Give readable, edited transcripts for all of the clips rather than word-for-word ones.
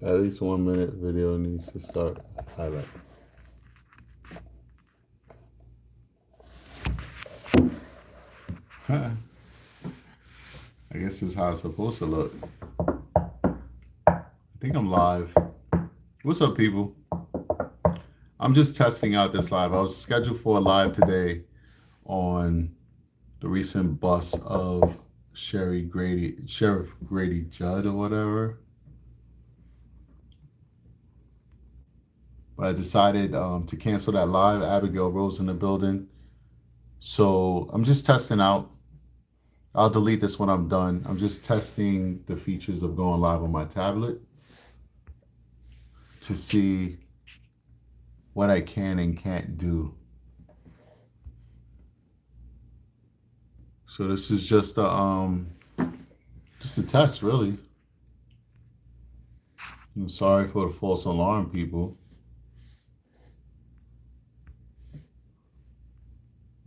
At least 1 minute video needs to start. Highlight. Huh. I guess this is how it's supposed to look. I think I'm live. What's up, people? I'm just testing out this live. I was scheduled for a live today on the recent bust of Sheriff Grady Judd or whatever. But I decided to cancel that live. Abigail Rose in the building. So I'm just testing out. I'll delete this when I'm done. I'm just testing the features of going live on my tablet to see what I can and can't do. So this is just a test, really. I'm sorry for the false alarm, people.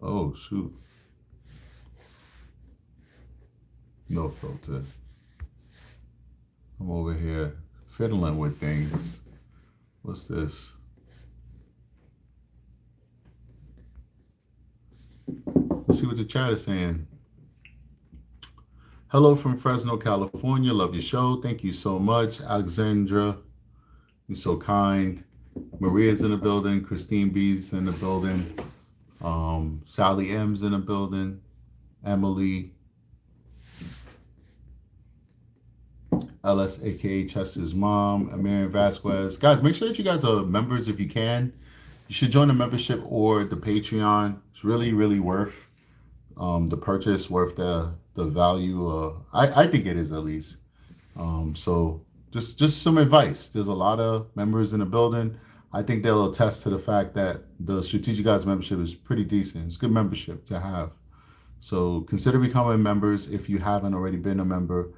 Oh, shoot. No filter. I'm over here fiddling with things. What's this? Let's see what the chat is saying. Hello from Fresno, California. Love your show. Thank you so much. Alexandra, you're so kind. Maria's in the building. Christine B's in the building. Sally M's in the building. Emily. Ellis, aka Chester's mom. Marion Vasquez. Guys, make sure that you guys are members if you can. You should join the membership or the Patreon. It's really, really worth the purchase, worth the value. I think it is, at least. So just some advice. There's a lot of members in the building. I think they'll attest to the fact that the Strategic Guys membership is pretty decent. It's good membership to have. So consider becoming members if you haven't already been a member.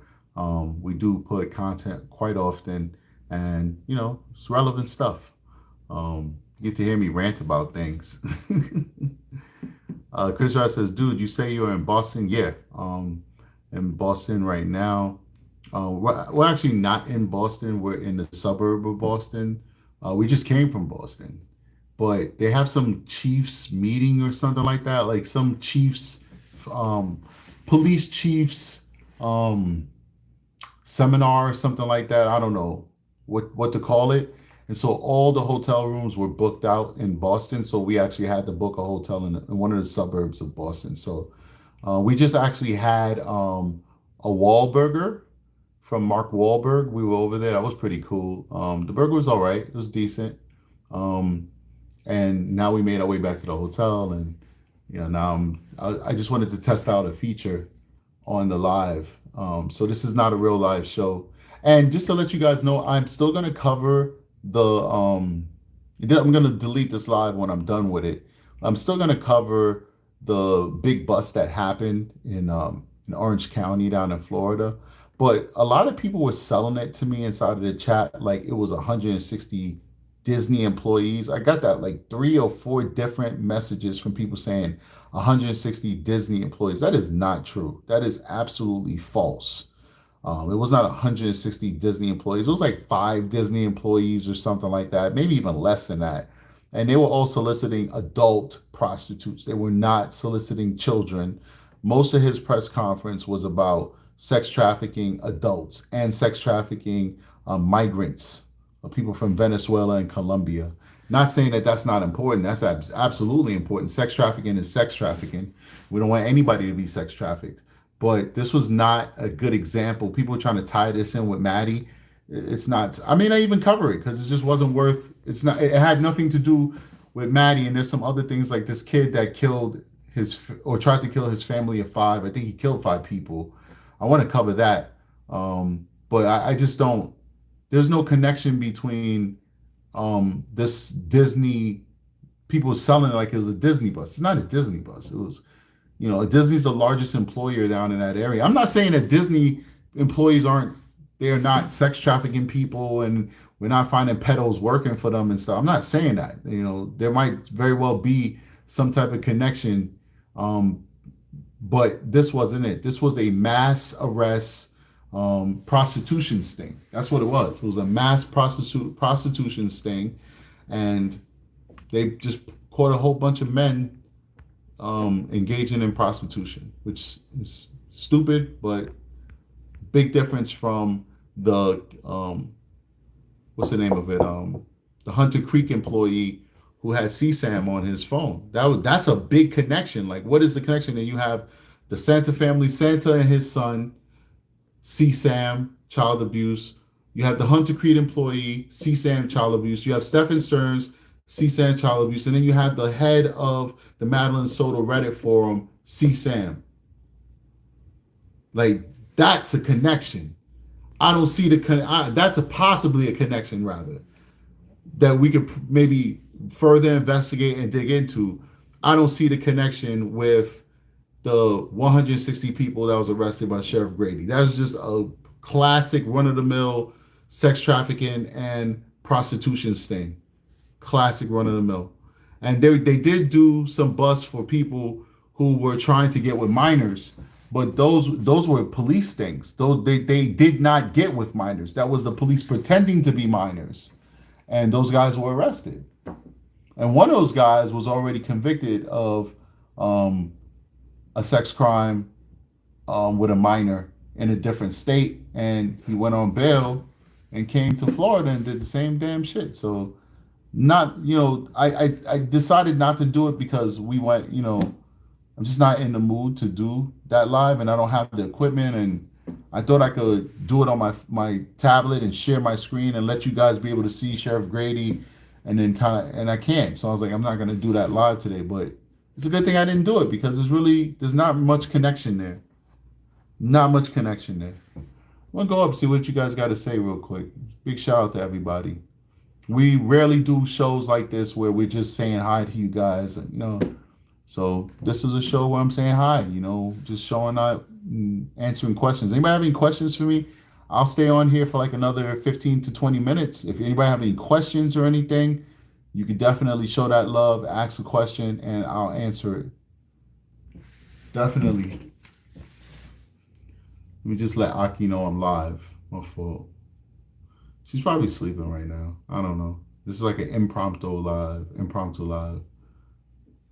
We do put content quite often, and it's relevant stuff. You get to hear me rant about things. Chris Ross says, dude, you say you're in Boston? Yeah, in Boston right now. We're actually not in Boston. We're in the suburb of Boston. We just came from Boston, but they have some chiefs meeting or something like that, like some chiefs, police chiefs, seminar or something like that. I don't know what to call it. And so all the hotel rooms were booked out in Boston. So we actually had to book a hotel in one of the suburbs of Boston. So we just actually had a Wahlburger from Mark Wahlberg. We were over there. That was pretty cool. The burger was all right. It was decent. And now we made our way back to the hotel. And now I just wanted to test out a feature on the live. So this is not a real live show. And just to let you guys know, I'm still going to cover I'm going to delete this live when I'm done with it. I'm still going to cover the big bust that happened in Orange County down in Florida. But a lot of people were selling it to me inside of the chat like it was 160 Disney employees. I got that like 3 or 4 different messages from people saying 160 Disney employees. That is not true. That is absolutely false. It was not 160 Disney employees. It was like 5 Disney employees or something like that, maybe even less than that. And they were all soliciting adult prostitutes. They were not soliciting children. Most of his press conference was about sex trafficking adults and sex trafficking migrants, people from Venezuela and Colombia. Not saying that that's not important. That's absolutely important. Sex trafficking is sex trafficking. We don't want anybody to be sex trafficked. But this was not a good example. People are trying to tie this in with Maddie. It's not. I mean, I even cover it because it just wasn't worth. It's not. It had nothing to do with Maddie. And there's some other things like this kid that killed tried to kill his family of 5. I think he killed 5 people. I want to cover that. But I just don't. There's no connection between this Disney people selling it like it was a Disney bus. It's not a Disney bus. It was. Disney's the largest employer down in that area. I'm not saying that Disney employees they're not sex trafficking people and we're not finding pedos working for them and stuff. I'm not saying that. There might very well be some type of connection, but this wasn't it. This was a mass arrest prostitution sting. That's what it was. It was a mass prostitution sting, and they just caught a whole bunch of men engaging in prostitution, which is stupid, but big difference from the what's the name of it? The Hunter Creek employee who had CSAM on his phone. That's a big connection. Like, what is the connection? And you have the Santa family, Santa and his son, CSAM, child abuse. You have the Hunter Creek employee, CSAM, child abuse. You have Stephen Stearns, CSAM, child abuse. And then you have the head of the Madeline Soto Reddit forum, CSAM. Like, that's a connection. I don't see that's possibly a connection, rather, that we could maybe further investigate and dig into. I don't see the connection with the 160 people that was arrested by Sheriff Grady. That was just a classic run-of-the-mill sex trafficking and prostitution sting. Classic run-of-the-mill. And they did do some busts for people who were trying to get with minors, but those were police stings. They did not get with minors. That was the police pretending to be minors. And those guys were arrested. And one of those guys was already convicted of a sex crime with a minor in a different state. And he went on bail and came to Florida and did the same damn shit. So I decided not to do it because we went, I'm just not in the mood to do that live, and I don't have the equipment, and I thought I could do it on my tablet and share my screen and let you guys be able to see Sheriff Grady, and then and I can't. So I was like, I'm not going to do that live today, but it's a good thing I didn't do it because there's not much connection there. Not much connection there. I'm going to go up, see what you guys got to say real quick. Big shout out to everybody. We rarely do shows like this where we're just saying hi to you guys. So this is a show where I'm saying hi, just showing up, answering questions. Anybody have any questions for me? I'll stay on here for like another 15 to 20 minutes. If anybody have any questions or anything, you can definitely show that love, ask a question, and I'll answer it. Definitely. Let me just let Aki know I'm live. My fault. She's probably sleeping right now. I don't know. This is like an impromptu live.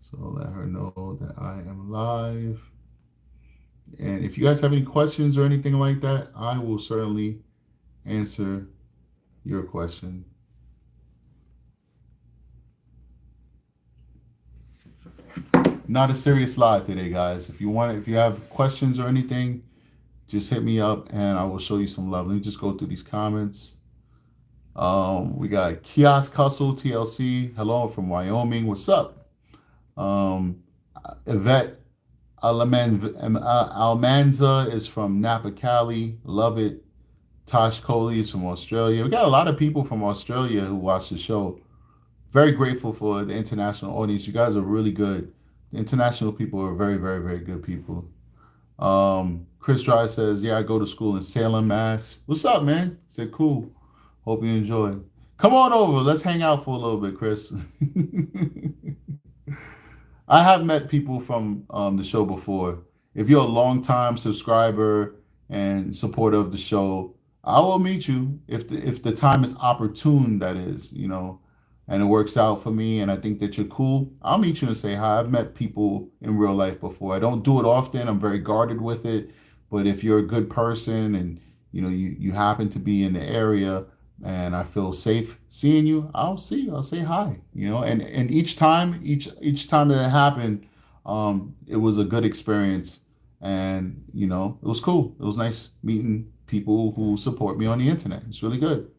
So let her know that I am live. And if you guys have any questions or anything like that, I will certainly answer your question. Not a serious live today, guys. If you have questions or anything, just hit me up and I will show you some love. Let me just go through these comments. We got Kiosk Hustle TLC. Hello from Wyoming. What's up? Yvette Almanza is from Napa, Cali. Love it. Tosh Coley is from Australia. We got a lot of people from Australia who watch the show. Very grateful for the international audience. You guys are really good. The international people are very, very, very good people. Chris Dry says, yeah, I go to school in Salem, Mass. What's up, man? I said, cool. Hope you enjoy. Come on over. Let's hang out for a little bit, Chris. I have met people from the show before. If you're a long-time subscriber and supporter of the show, I will meet you if the time is opportune, that is, and it works out for me and I think that you're cool. I'll meet you and say hi. I've met people in real life before. I don't do it often. I'm very guarded with it. But if you're a good person and you happen to be in the area and I feel safe seeing you, I'll say hi, and each time that it happened, it was a good experience, and it was cool. It was nice meeting people who support me on the internet. It's really good.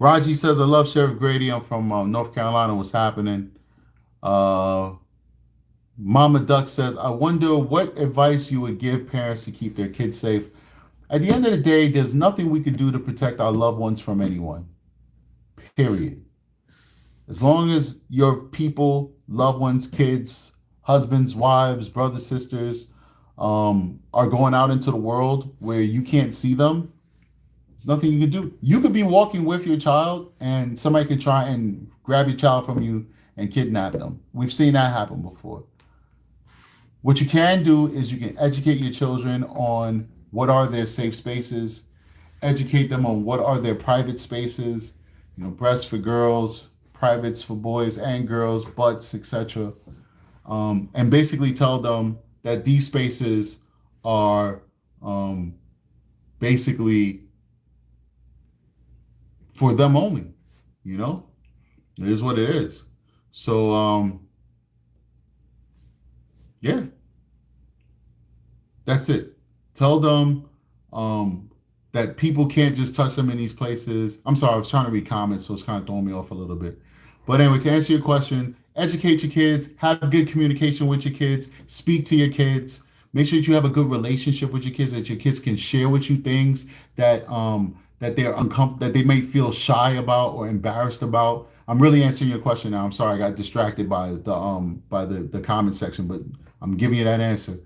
Raji says, I love Sheriff Grady. I'm from North Carolina. What's happening? Mama Duck says, I wonder what advice you would give parents to keep their kids safe. At the end of the day, there's nothing we could do to protect our loved ones from anyone. Period. As long as your people, loved ones, kids, husbands, wives, brothers, sisters, are going out into the world where you can't see them, there's nothing you can do. You could be walking with your child and somebody could try and grab your child from you and kidnap them. We've seen that happen before. What you can do is you can educate your children on what are their safe spaces, educate them on what are their private spaces, breasts for girls, privates for boys and girls, butts, etc. And basically tell them that these spaces are um, basically for them only. You know, it is what it is. So yeah, that's it. Tell them that people can't just touch them in these places. I'm sorry, I was trying to read comments, so it's kind of throwing me off a little bit. But anyway, to answer your question, educate your kids, have good communication with your kids, speak to your kids, make sure that you have a good relationship with your kids, that your kids can share with you things that they're uncomfortable, that they may feel shy about or embarrassed about. I'm really answering your question now. I'm sorry, I got distracted by the comment section, but I'm giving you that answer.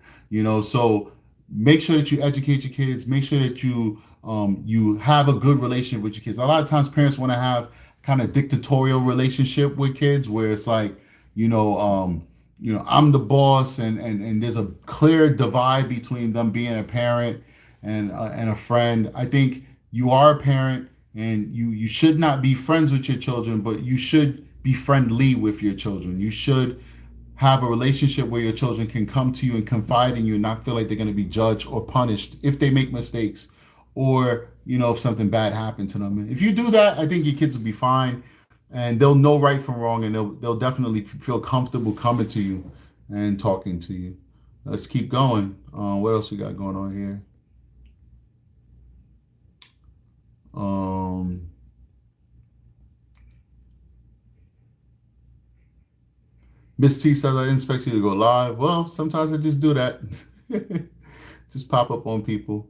So make sure that you educate your kids. Make sure that you have a good relationship with your kids. A lot of times, parents want to have kind of dictatorial relationship with kids, where it's like, I'm the boss, and there's a clear divide between them being a parent and a friend. I think you are a parent, and you should not be friends with your children, but you should be friendly with your children. You should have a relationship where your children can come to you and confide in you and not feel like they're going to be judged or punished if they make mistakes, or if something bad happened to them. And if you do that, I think your kids will be fine, and they'll know right from wrong, and they'll definitely feel comfortable coming to you and talking to you. Let's keep going. What else we got going on here? um Miss T said I didn't expect you to go live. Well, sometimes I just do that. Just pop up on people.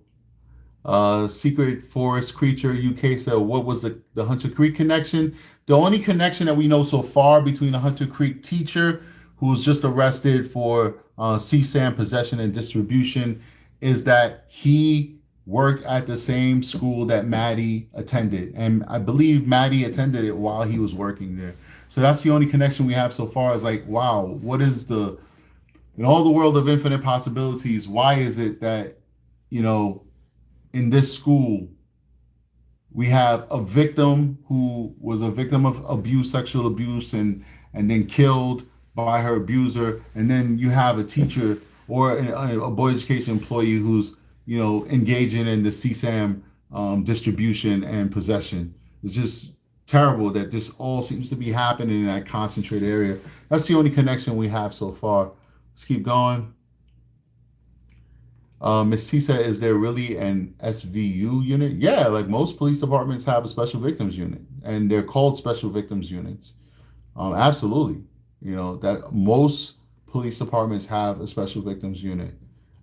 Secret Forest Creature UK said, what was the Hunter Creek connection? The only connection that we know so far between the Hunter Creek teacher, who was just arrested for CSAM possession and distribution, is that he worked at the same school that Maddie attended. And I believe Maddie attended it while he was working there. So that's the only connection we have so far, is like, wow, what is in all the world of infinite possibilities, why is it that, in this school, we have a victim who was a victim of abuse, sexual abuse, and then killed by her abuser, and then you have a teacher or a boy education employee who's engaging in the CSAM distribution and possession. It's just terrible that this all seems to be happening in that concentrated area. That's the only connection we have so far. Let's keep going. Ms. T said, is there really an SVU unit? Yeah, like most police departments have a special victims unit, and they're called special victims units. Absolutely. That most police departments have a special victims unit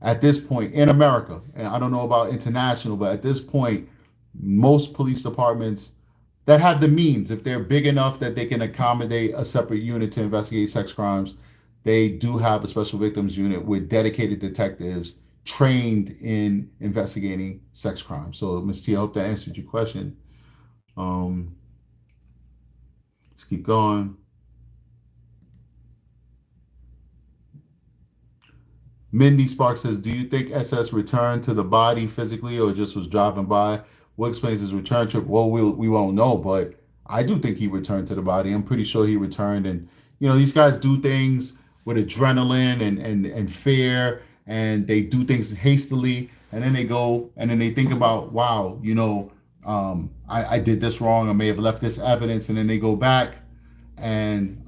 at this point in America. And I don't know about international, but at this point, most police departments that have the means, if they're big enough that they can accommodate a separate unit to investigate sex crimes, they do have a special victims unit with dedicated detectives trained in investigating sex crimes. So, Ms. T, I hope that answered your question. Let's keep going. Mindy Sparks says, do you think SS returned to the body physically or just was driving by? What explains his return trip? Well, we won't know, but I do think he returned to the body. I'm pretty sure he returned. And, these guys do things with adrenaline and fear, and they do things hastily. And then they go and then they think about, wow, I did this wrong. I may have left this evidence. And then they go back and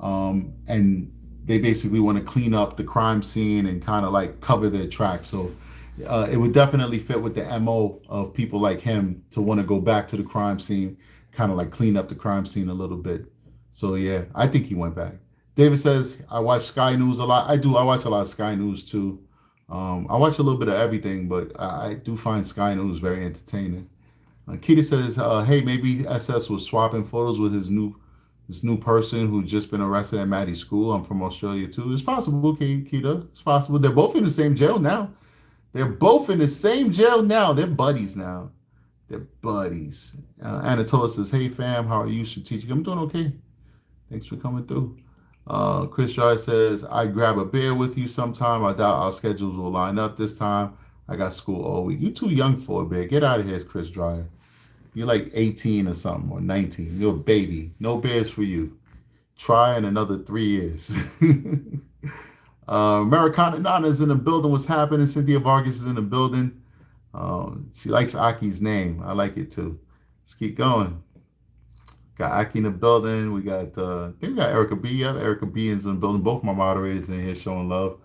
they basically want to clean up the crime scene and kind of like cover their tracks. So it would definitely fit with the MO of people like him to want to go back to the crime scene, kind of like clean up the crime scene a little bit. So yeah, I think he went back. David says, I watch Sky News a lot. I do. I watch a lot of Sky News too. I watch a little bit of everything, but I do find Sky News very entertaining. Keita says, hey, maybe SS was swapping photos with this new person who's just been arrested at Maddie's school. I'm from Australia too. It's possible, Keita. It's possible. They're both in the same jail now. They're buddies now. They're buddies. Anatola says, hey, fam, how are you, strategic? I'm doing okay. Thanks for coming through. Chris Dry says, I'd grab a beer with you sometime. I doubt our schedules will line up this time. I got school all week. You too young for a beer. Get out of here, Chris Dry. You're like 18 or something, or 19. You're a baby. No beers for you. Try in another 3 years. Americana Nana's in the building. What's happening? Cynthia Vargas is in the building. She likes Aki's name. I like it too. Let's keep going. Got Aki in the building. We got, I think we got Erica B. Yeah, Erica B is in the building. Both my moderators in here showing love.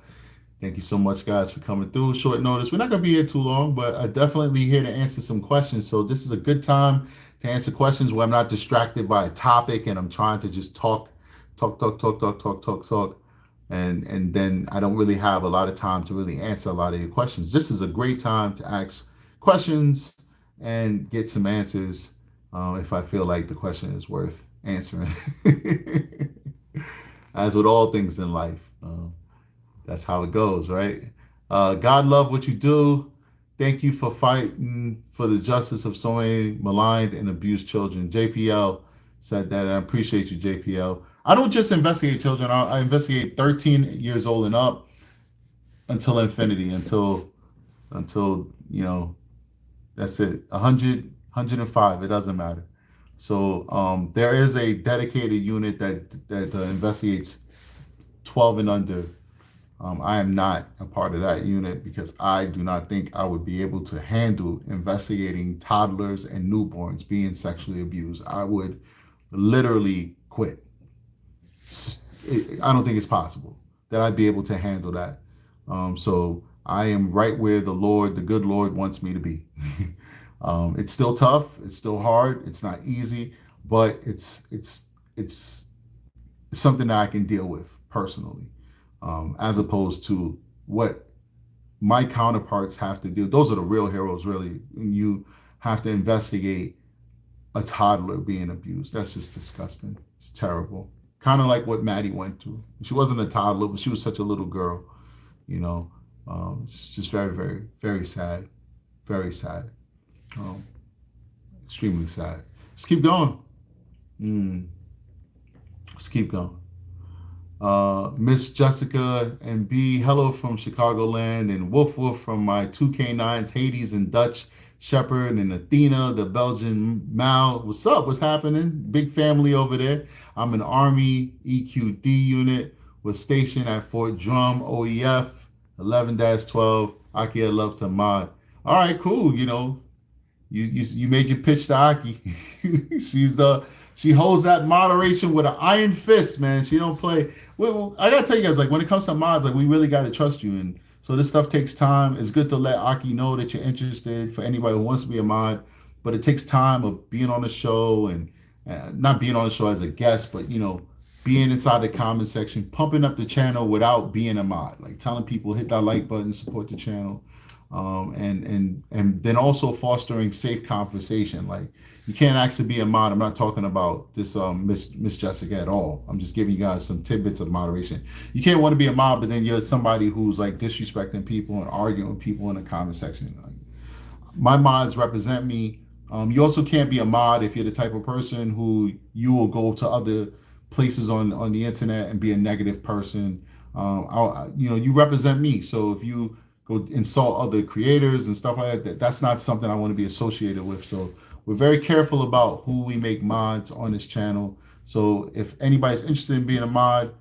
Thank you so much, guys, for coming through. Short notice. We're not going to be here too long, but I definitely here to answer some questions. So this is a good time to answer questions where I'm not distracted by a topic and I'm trying to just talk, and then I don't really have a lot of time to really answer a lot of your questions. This is a great time to ask questions and get some answers if I feel like the question is worth answering. As with all things in life. That's how it goes, right? God love what you do. Thank you for fighting for the justice of so many maligned and abused children. JPL said that. I appreciate you, JPL. I don't just investigate children. I investigate 13 years old and up until infinity, until that's it. 100, 105. It doesn't matter. So there is a dedicated unit that investigates 12 and under. I am not a part of that unit because I do not think I would be able to handle investigating toddlers and newborns being sexually abused. I would literally quit. I don't think it's possible that I'd be able to handle that. So I am right where the good Lord wants me to be. It's still tough. It's still hard. It's not easy, but it's something that I can deal with personally. As opposed to what my counterparts have to do. Those are the real heroes, really. You have to investigate a toddler being abused. That's just disgusting. It's terrible. Kind of like what Maddie went through. She wasn't a toddler, but she was such a little girl. It's just very, very, very sad. Very sad. Extremely sad. Let's keep going. Let's keep going. Miss Jessica and B, hello from Chicagoland, and Woof Woof from my two K9s, Hades and Dutch Shepherd, and Athena, the Belgian Mal. What's up? What's happening? Big family over there. I'm an Army EQD unit. Was stationed at Fort Drum, OEF, 11-12. Aki, I love to mod. All right, cool. You made your pitch to Aki. She holds that moderation with an iron fist, man. She don't play. Well, I gotta tell you guys, like when it comes to mods, like we really gotta trust you, and so this stuff takes time. It's good to let Aki know that you're interested. For anybody who wants to be a mod, but it takes time of being on the show and not being on the show as a guest, but being inside the comment section, pumping up the channel without being a mod, like telling people hit that like button, support the channel, and then also fostering safe conversation, like. You can't actually be a mod. I'm not talking about this Miss Jessica at all. I'm just giving you guys some tidbits of moderation. You can't want to be a mod, but then you're somebody who's like disrespecting people and arguing with people in the comment section. My mods represent me. You also can't be a mod if you're the type of person who you will go to other places on the internet and be a negative person. You represent me. So if you go insult other creators and stuff like that, that's not something I want to be associated with. So we're very careful about who we make mods on this channel. So if anybody's interested in being a mod,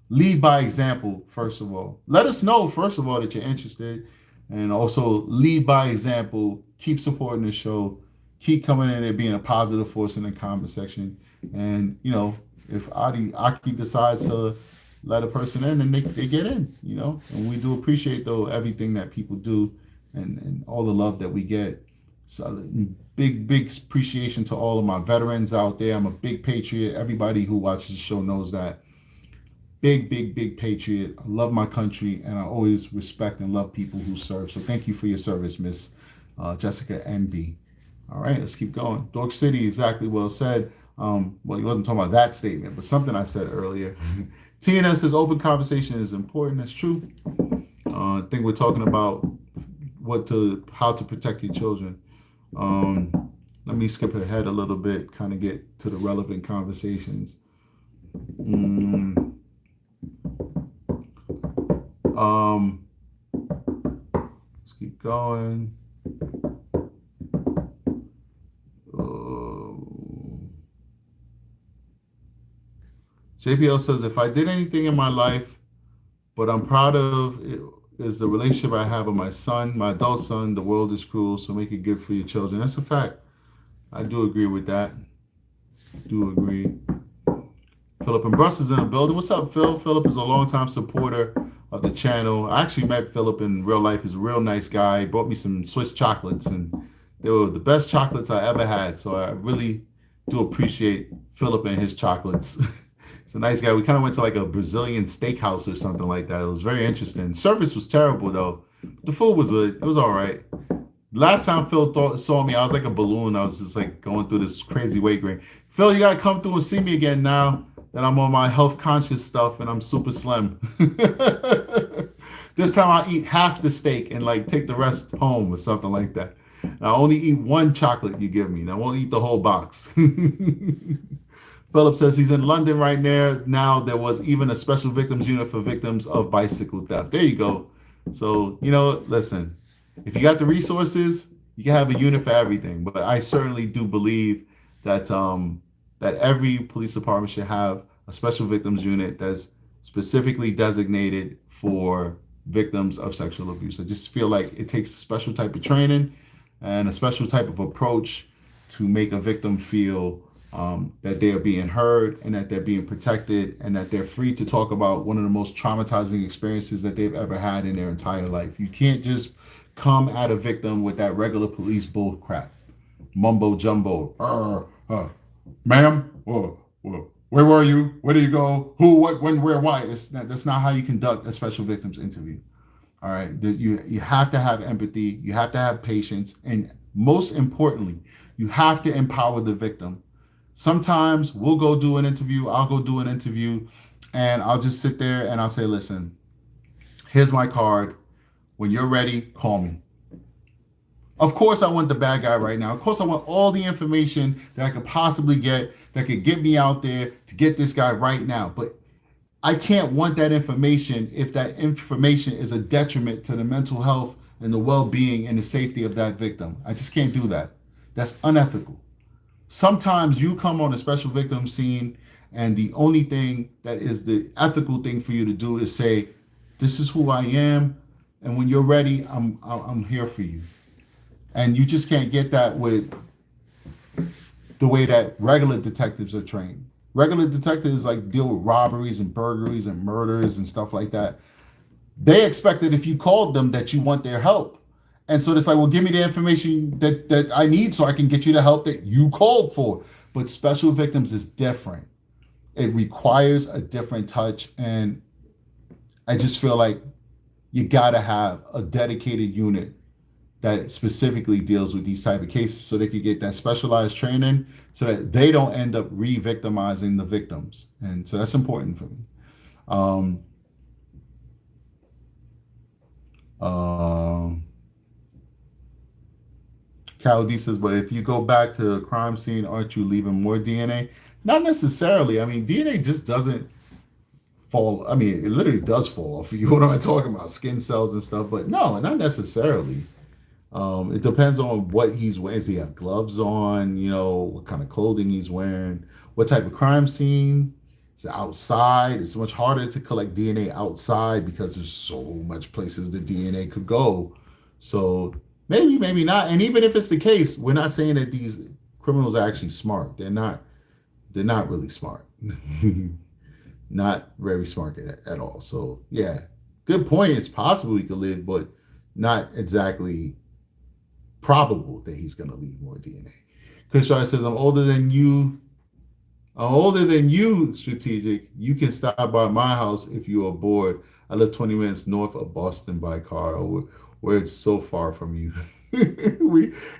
lead by example, first of all. Let us know, first of all, that you're interested. And also lead by example. Keep supporting the show. Keep coming in there, being a positive force in the comment section. And, if Aki decides to let a person in, then they get in, And we do appreciate, though, everything that people do and all the love that we get. So big appreciation to all of my veterans out there. I'm a big patriot. Everybody who watches the show knows that. Big patriot. I love my country, and I always respect and love people who serve. So thank you for your service, Miss Jessica MB. All right, let's keep going. Dork City, exactly well said. Well, he wasn't talking about that statement, but something I said earlier. TNS says open conversation is important. That's true. I think we're talking about how to protect your children. Let me skip ahead a little bit, kind of get to the relevant conversations. Mm, um, let's keep going. JPL says, if I did anything in my life, but I'm proud of it, is the relationship I have with my son, my adult son. The world is cruel, so make it good for your children. That's a fact. I do agree with that. Do agree. Philip and Bruss in the building. What's up, Phil? Philip is a longtime supporter of the channel. I actually met Philip in real life. He's a real nice guy. He brought me some Swiss chocolates, and they were the best chocolates I ever had. So I really do appreciate Philip and his chocolates. He's a nice guy. We kind of went to like a Brazilian steakhouse or something like that. It was very interesting. Service was terrible though. The food was good. It was all right. Last time Phil saw me, I was like a balloon. I was just like going through this crazy weight gain. Phil, you gotta come through and see me again now that I'm on my health conscious stuff and I'm super slim. This time I'll eat half the steak and like take the rest home or something like that. And I'll only eat one chocolate you give me. And I won't eat the whole box. Philip says he's in London right now. There was even a special victims unit for victims of bicycle theft. There you go. So, listen, if you got the resources, you can have a unit for everything. But I certainly do believe that that every police department should have a special victims unit that's specifically designated for victims of sexual abuse. I just feel like it takes a special type of training and a special type of approach to make a victim feel that they are being heard and that they're being protected and that they're free to talk about one of the most traumatizing experiences that they've ever had in their entire life. You can't just come at a victim with that regular police bull crap, mumbo jumbo. Ma'am, where were you? Where did you go? Who, what, when, where, why? That's not how you conduct a special victims interview. All right, you have to have empathy. You have to have patience, and most importantly, you have to empower the victim. Sometimes we'll go do an interview. I'll go do an interview, and I'll just sit there and I'll say, "Listen, here's my card. When you're ready, call me." Of course, I want the bad guy right now. Of course, I want all the information that I could possibly get that could get me out there to get this guy right now. But I can't want that information if that information is a detriment to the mental health and the well-being and the safety of that victim. I just can't do that. That's unethical. Sometimes you come on a special victim scene and the only thing that is the ethical thing for you to do is say, "This is who I am, and when you're ready, I'm here for you." And you just can't get that with the way that regular detectives are trained. Regular detectives like deal with robberies and burglaries and murders and stuff like that. They expect that if you called them that you want their help. And so it's like, well, give me the information that I need so I can get you the help that you called for. But special victims is different. It requires a different touch. And I just feel like you got to have a dedicated unit that specifically deals with these type of cases so they could get that specialized training so that they don't end up re-victimizing the victims. And so that's important for me. Carol D says, but if you go back to a crime scene, aren't you leaving more DNA? Not necessarily. I mean, DNA just doesn't fall. I mean, it literally does fall off you. What am I talking about? Skin cells and stuff. But no, not necessarily. It depends on what he's wearing. Does he have gloves on? What kind of clothing he's wearing? What type of crime scene? Is it outside? It's much harder to collect DNA outside because there's so much places the DNA could go. So maybe not. And even if it's the case, we're not saying that these criminals are actually smart. They're not really smart. Not very smart at all. So yeah, good point. It's possible he could live, but not exactly probable that he's going to leave more DNA. Chris Shaw says, I'm older than you, Strategic. You can stop by my house if you are bored. I live 20 minutes north of Boston by car, where it's so far from you.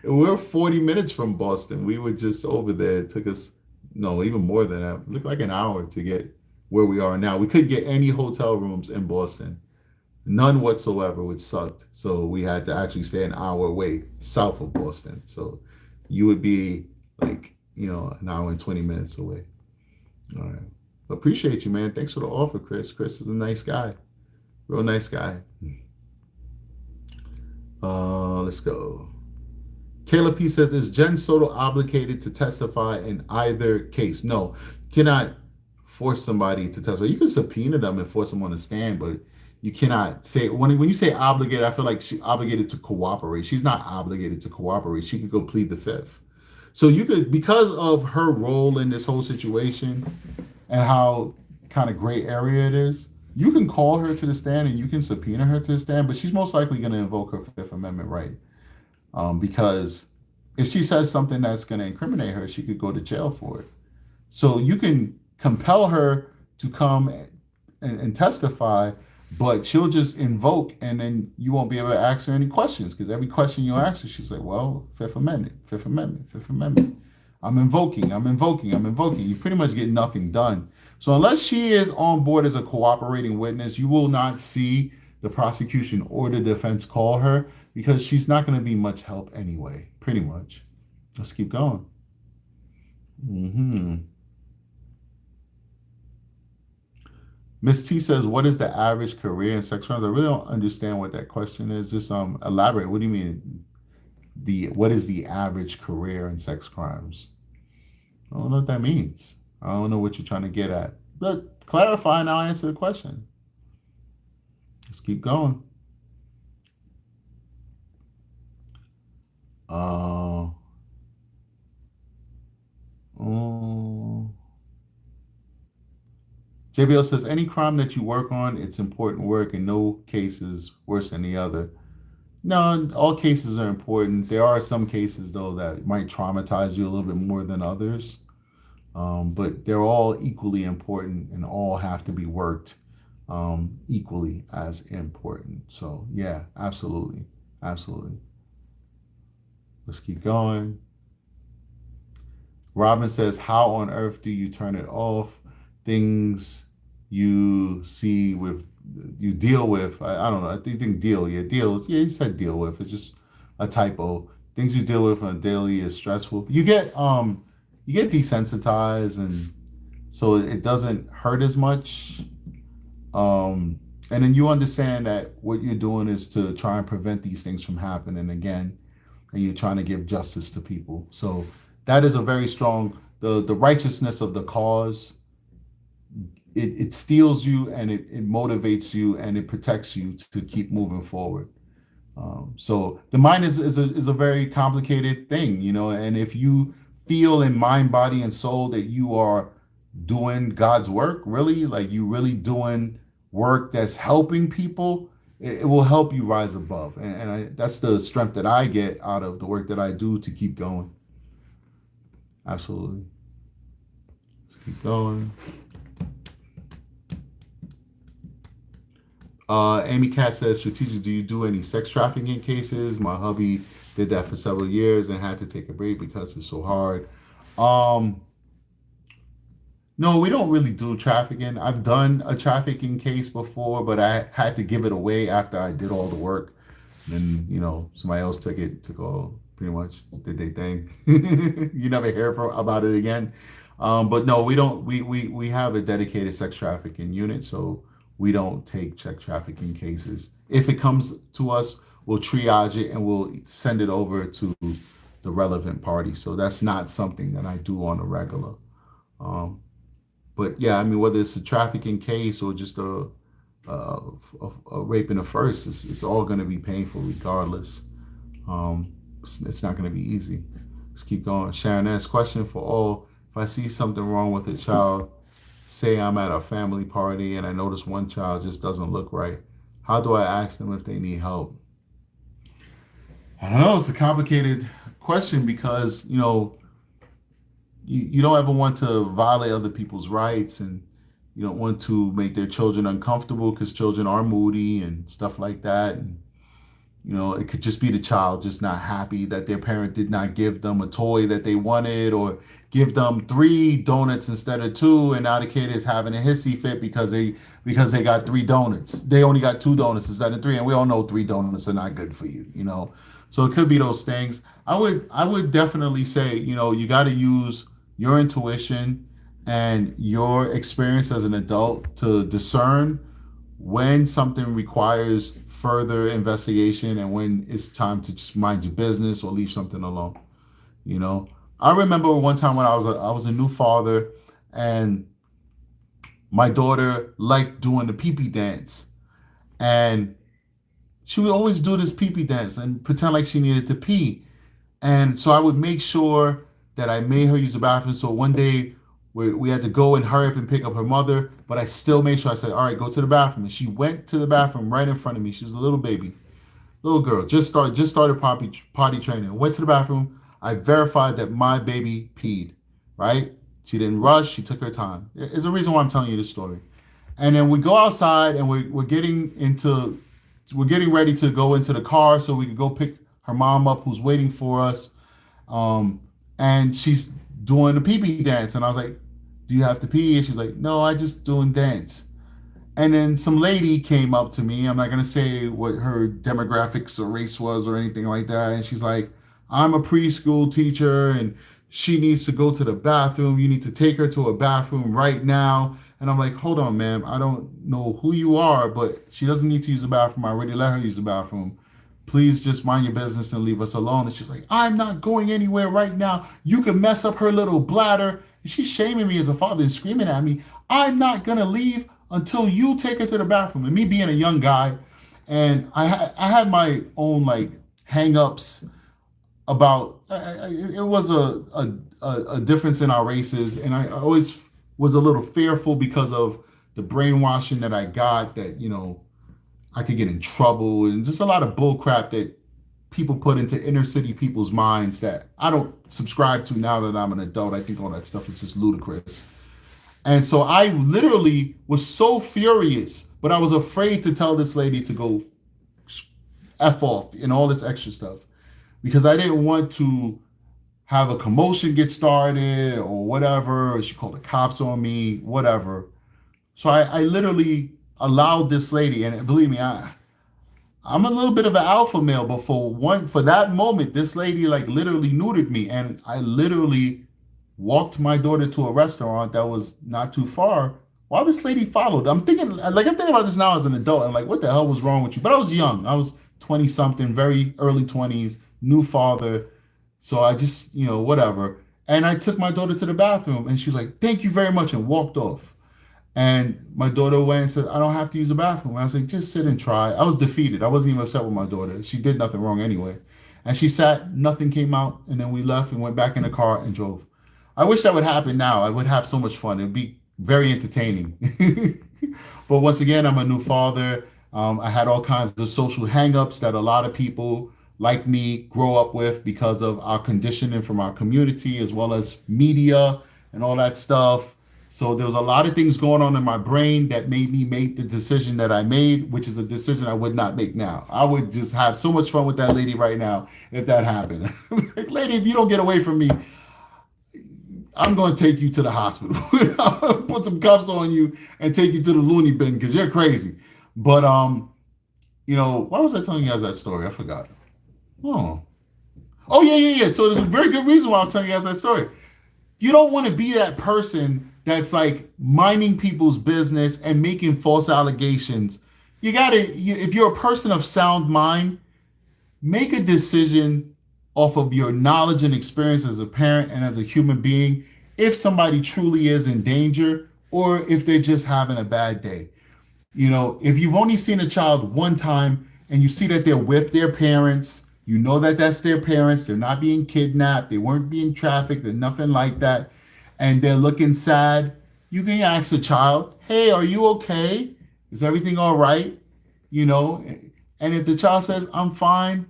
We're 40 minutes from Boston. We were just over there. It took us, no, even more than that. It looked like an hour to get where we are now. We couldn't get any hotel rooms in Boston. None whatsoever, which sucked. So we had to actually stay an hour away south of Boston. So you would be like, an hour and 20 minutes away. All right. Appreciate you, man. Thanks for the offer, Chris. Chris is a nice guy. Real nice guy. Let's go. Caleb P says, is Jen Soto obligated to testify in either case? No, you cannot force somebody to testify. You can subpoena them and force them on the stand, but you cannot say, when you say obligated, I feel like she's obligated to cooperate. She's not obligated to cooperate. She could go plead the fifth. So you could, because of her role in this whole situation and how kind of gray area it is, you can call her to the stand and you can subpoena her to the stand, but she's most likely going to invoke her Fifth Amendment right. Because if she says something that's going to incriminate her, she could go to jail for it. So you can compel her to come and testify, but she'll just invoke, and then you won't be able to ask her any questions, because every question you ask her, she's like, well, Fifth Amendment, Fifth Amendment, Fifth Amendment. I'm invoking. You pretty much get nothing done. So unless she is on board as a cooperating witness, you will not see the prosecution or the defense call her, because she's not going to be much help anyway, pretty much. Let's keep going. Miss T says, what is the average career in sex crimes? I really don't understand what that question is. Just elaborate. What do you mean? What is the average career in sex crimes? I don't know what that means. I don't know what you're trying to get at. But clarify and I'll answer the question. Let's keep going. JBL says, any crime that you work on, it's important work, and no case is worse than the other. No, all cases are important. There are some cases, though, that might traumatize you a little bit more than others. But they're all equally important and all have to be worked equally as important. So, yeah, absolutely. Absolutely. Let's keep going. Robin says, how on earth do you turn it off? Things you see with, you deal with, I don't know, I think deal, yeah, you said deal with, it's just a typo. Things you deal with on a daily is stressful. You get desensitized, and so it doesn't hurt as much. And then you understand that what you're doing is to try and prevent these things from happening again, and you're trying to give justice to people. So that is a very strong, the righteousness of the cause. It steals you, and it motivates you, and it protects you to keep moving forward. So the mind is a very complicated thing, and if you feel in mind, body, and soul that you are doing God's work, really, like you really doing work that's helping people, it will help you rise above. And that's the strength that I get out of the work that I do to keep going. Absolutely. Let's keep going. Amy Cat says, strategic, do you do any sex trafficking cases? My hubby did that for several years and had to take a break because it's so hard. No, we don't really do trafficking. I've done a trafficking case before, but I had to give it away after I did all the work. And somebody else took all, pretty much did their thing. You never hear about it again. But no, we don't. We have a dedicated sex trafficking unit, so we don't take sex trafficking cases. If it comes to us, we'll triage it and we'll send it over to the relevant party. So that's not something that I do on a regular. But yeah, I mean, whether it's a trafficking case or just a rape in the first, it's all going to be painful regardless. It's not going to be easy. Let's keep going. Sharon asks, question for all. If I see something wrong with a child, say I'm at a family party and I notice one child just doesn't look right, how do I ask them if they need help? I don't know. It's a complicated question because, you don't ever want to violate other people's rights, and you don't want to make their children uncomfortable because children are moody and stuff like that. And, it could just be the child just not happy that their parent did not give them a toy that they wanted, or give them 3 donuts instead of 2, and now the kid is having a hissy fit because they got 3 donuts. They only got 2 donuts instead of 3, and we all know 3 donuts are not good for you, So it could be those things. I would definitely say, you got to use your intuition and your experience as an adult to discern when something requires further investigation and when it's time to just mind your business or leave something alone. You know, I remember one time when I was a new father, and my daughter liked doing the pee pee dance, and she would always do this pee pee dance and pretend like she needed to pee. And so I would make sure that I made her use the bathroom. So one day we had to go and hurry up and pick up her mother, but I still made sure I said, all right, go to the bathroom. And she went to the bathroom right in front of me. She was a little baby, little girl, just started potty training. Went to the bathroom. I verified that my baby peed, right? She didn't rush. She took her time. There's a reason why I'm telling you this story. And then we go outside and we're getting ready to go into the car so we could go pick her mom up who's waiting for us. Um, and she's doing the pee pee dance. And I was like, do you have to pee? And she's like, no, I just doing dance. And then some lady came up to me. I'm not going to say what her demographics or race was or anything like that. And she's like, I'm a preschool teacher and she needs to go to the bathroom. You need to take her to a bathroom right now. And I'm like, hold on, ma'am. I don't know who you are, but she doesn't need to use the bathroom. I already let her use the bathroom. Please just mind your business and leave us alone. And she's like, I'm not going anywhere right now. You could mess up her little bladder. And she's shaming me as a father and screaming at me. I'm not going to leave until you take her to the bathroom. And me being a young guy, and I had my own like hang-ups about it was a difference in our races, and I always was a little fearful because of the brainwashing that I got, that I could get in trouble and just a lot of bull crap that people put into inner city people's minds that I don't subscribe to now that I'm an adult. I think all that stuff is just ludicrous. And so I literally was so furious, but I was afraid to tell this lady to go F off and all this extra stuff because I didn't want to have a commotion get started or whatever, or she called the cops on me, whatever. So I literally allowed this lady, and believe me, I'm a little bit of an alpha male, but for that moment, this lady like literally neutered me, and I literally walked my daughter to a restaurant that was not too far while this lady followed. I'm thinking about this now as an adult, and like, what the hell was wrong with you? But I was young. I was 20 something, very early 20s, new father. So I just, whatever. And I took my daughter to the bathroom, and she was like, thank you very much, and walked off. And my daughter went and said, I don't have to use the bathroom. And I was like, just sit and try. I was defeated. I wasn't even upset with my daughter. She did nothing wrong anyway. And she sat, nothing came out, and then we left and went back in the car and drove. I wish that would happen now. I would have so much fun. It would be very entertaining. But once again, I'm a new father. I had all kinds of social hangups that a lot of people like me grow up with because of our conditioning from our community as well as media and all that stuff. So there was a lot of things going on in my brain that made me make the decision that I made, which is a decision I would not make now. I would just have so much fun with that lady right now if that happened. Like, lady, if you don't get away from me, I'm going to take you to the hospital. I'll put some cuffs on you and take you to the loony bin because you're crazy. But why was I telling you guys that story? I forgot. Oh, yeah. So there's a very good reason why I was telling you guys that story. You don't want to be that person that's like minding people's business and making false allegations. If you're a person of sound mind, make a decision off of your knowledge and experience as a parent and as a human being if somebody truly is in danger or if they're just having a bad day. If you've only seen a child one time and you see that they're with their parents, you know that that's their parents, they're not being kidnapped, they weren't being trafficked, or nothing like that, and they're looking sad, you can ask the child, hey, are you okay? Is everything all right? And if the child says, I'm fine,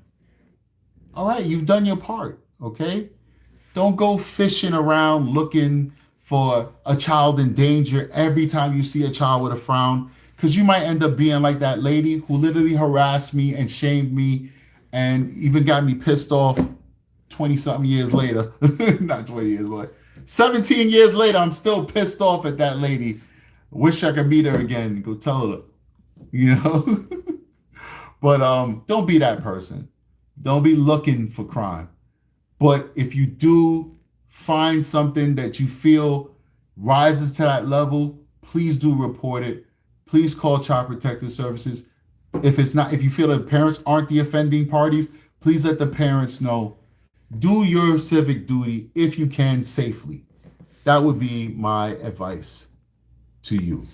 all right, you've done your part, okay? Don't go fishing around looking for a child in danger every time you see a child with a frown, because you might end up being like that lady who literally harassed me and shamed me and even got me pissed off 20 something years later. Not 20 years, but 17 years later, I'm still pissed off at that lady. Wish I could meet her again. Go tell her, But don't be that person. Don't be looking for crime. But if you do find something that you feel rises to that level, please do report it. Please call Child Protective Services. If you feel that parents aren't the offending parties, please let the parents know. Do your civic duty if you can safely. That would be my advice to you.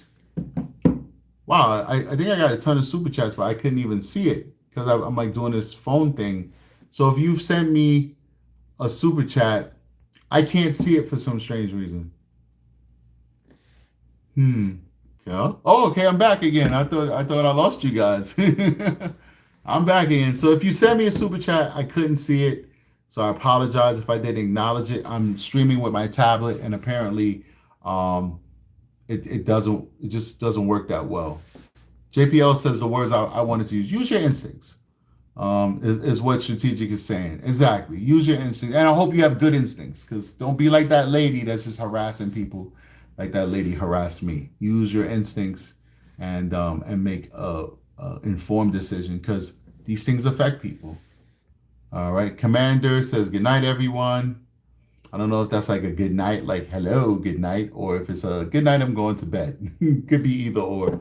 Wow, I think I got a ton of super chats, but I couldn't even see it because I'm like doing this phone thing. So if you've sent me a super chat, I can't see it for some strange reason. Yeah. Oh, okay, I'm back again. I thought I lost you guys. I'm back again. So if you sent me a super chat, I couldn't see it. So I apologize if I didn't acknowledge it. I'm streaming with my tablet, and apparently, um, it just doesn't work that well. JPL says the words I wanted to use. Use your instincts. Is what strategic is saying. Exactly. Use your instincts, and I hope you have good instincts. Because don't be like that lady that's just harassing people, like that lady harassed me. Use your instincts and make a informed decision because these things affect people. All right. Commander says good night, everyone. I don't know if that's like a good night, like hello, good night, or if it's a good night, I'm going to bed. Could be either or.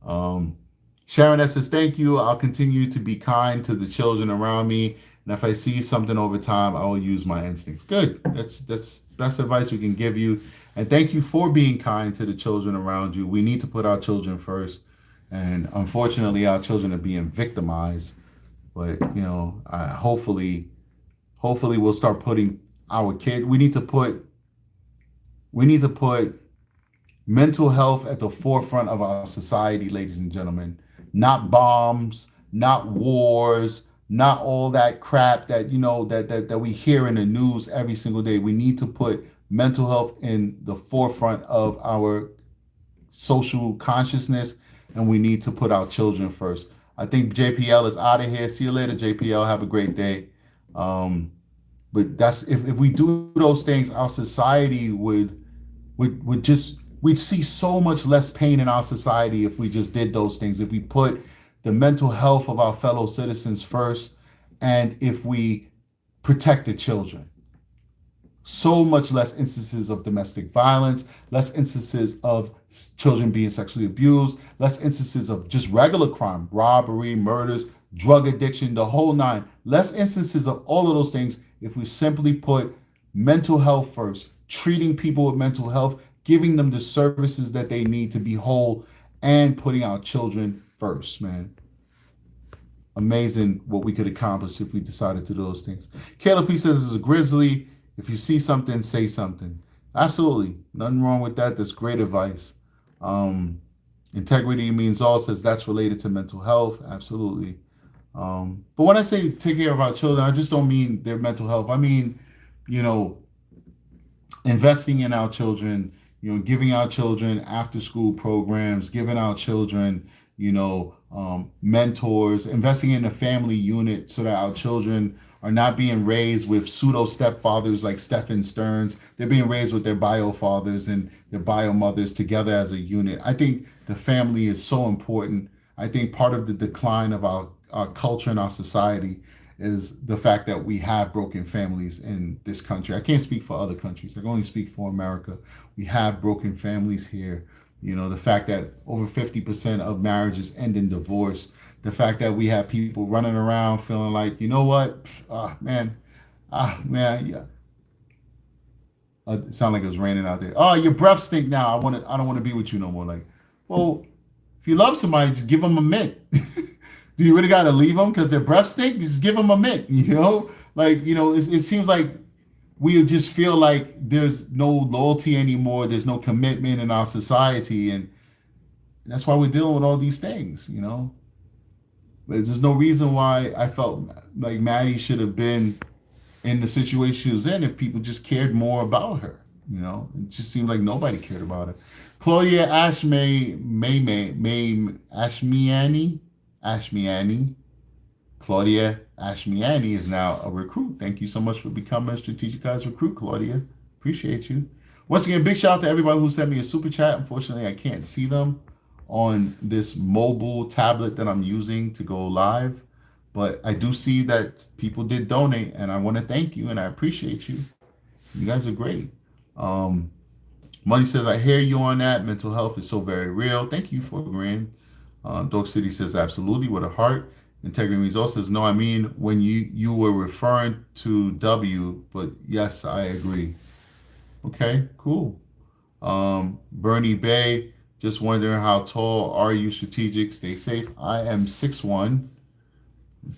Um, Sharon that says, thank you. I'll continue to be kind to the children around me. And if I see something over time, I will use my instincts. Good. That's best advice we can give you. And thank you for being kind to the children around you. We need to put our children first. And unfortunately, our children are being victimized. But, hopefully we'll start putting our kid. We need to put mental health at the forefront of our society, ladies and gentlemen. Not bombs, not wars, not all that crap that we hear in the news every single day. We need to put mental health in the forefront of our social consciousness, and we need to put our children first. I think JPL is out of here. See you later, JPL. Have a great day. But that's if we do those things, our society we'd see so much less pain in our society if we just did those things. If we put the mental health of our fellow citizens first, and if we protect the children. So much less instances of domestic violence, less instances of children being sexually abused, less instances of just regular crime, robbery, murders, drug addiction, the whole nine. Less instances of all of those things if we simply put mental health first, treating people with mental health, giving them the services that they need to be whole, and putting our children first, man. Amazing what we could accomplish if we decided to do those things. Caleb P says, as a grizzly, if you see something, say something. Absolutely. Nothing wrong with that. That's great advice. Integrity means all says that's related to mental health. Absolutely. But when I say take care of our children, I just don't mean their mental health. I mean, investing in our children, giving our children after school programs, giving our children, mentors, investing in a family unit so that our children are not being raised with pseudo stepfathers like Stephen Stearns. They're being raised with their bio fathers and their bio mothers together as a unit. I think the family is so important. I think part of the decline of our culture and our society is the fact that we have broken families in this country. I can't speak for other countries. I can only speak for America. We have broken families here. The fact that over 50% of marriages end in divorce. The fact that we have people running around feeling like, you know what, yeah. It sounded like it was raining out there. Oh, your breath stink now. I don't want to be with you no more. Like, well, if you love somebody, just give them a mint. Do you really got to leave them because their breath stink? Just give them a mint. It seems like we just feel like there's no loyalty anymore. There's no commitment in our society, and that's why we're dealing with all these things. There's no reason why I felt like Maddie should have been in the situation she was in if people just cared more about her. It just seemed like nobody cared about her. Claudia Ashmiani. Claudia Ashmiani is now a recruit. Thank you so much for becoming a Strategic Eyes recruit, Claudia. Appreciate you. Once again, big shout out to everybody who sent me a super chat. Unfortunately, I can't see them on this mobile tablet that I'm using to go live, but I do see that people did donate, and I want to thank you and I appreciate you. You guys are great. Money says, I hear you on that. Mental health is so very real. Thank you for agreeing. Dog City says, absolutely, with a heart. Integrity Resource says, no, I mean, when you were referring to W, but yes, I agree. Okay, cool. Bernie Bay, just wondering how tall are you, strategic? Stay safe. I am 6'1",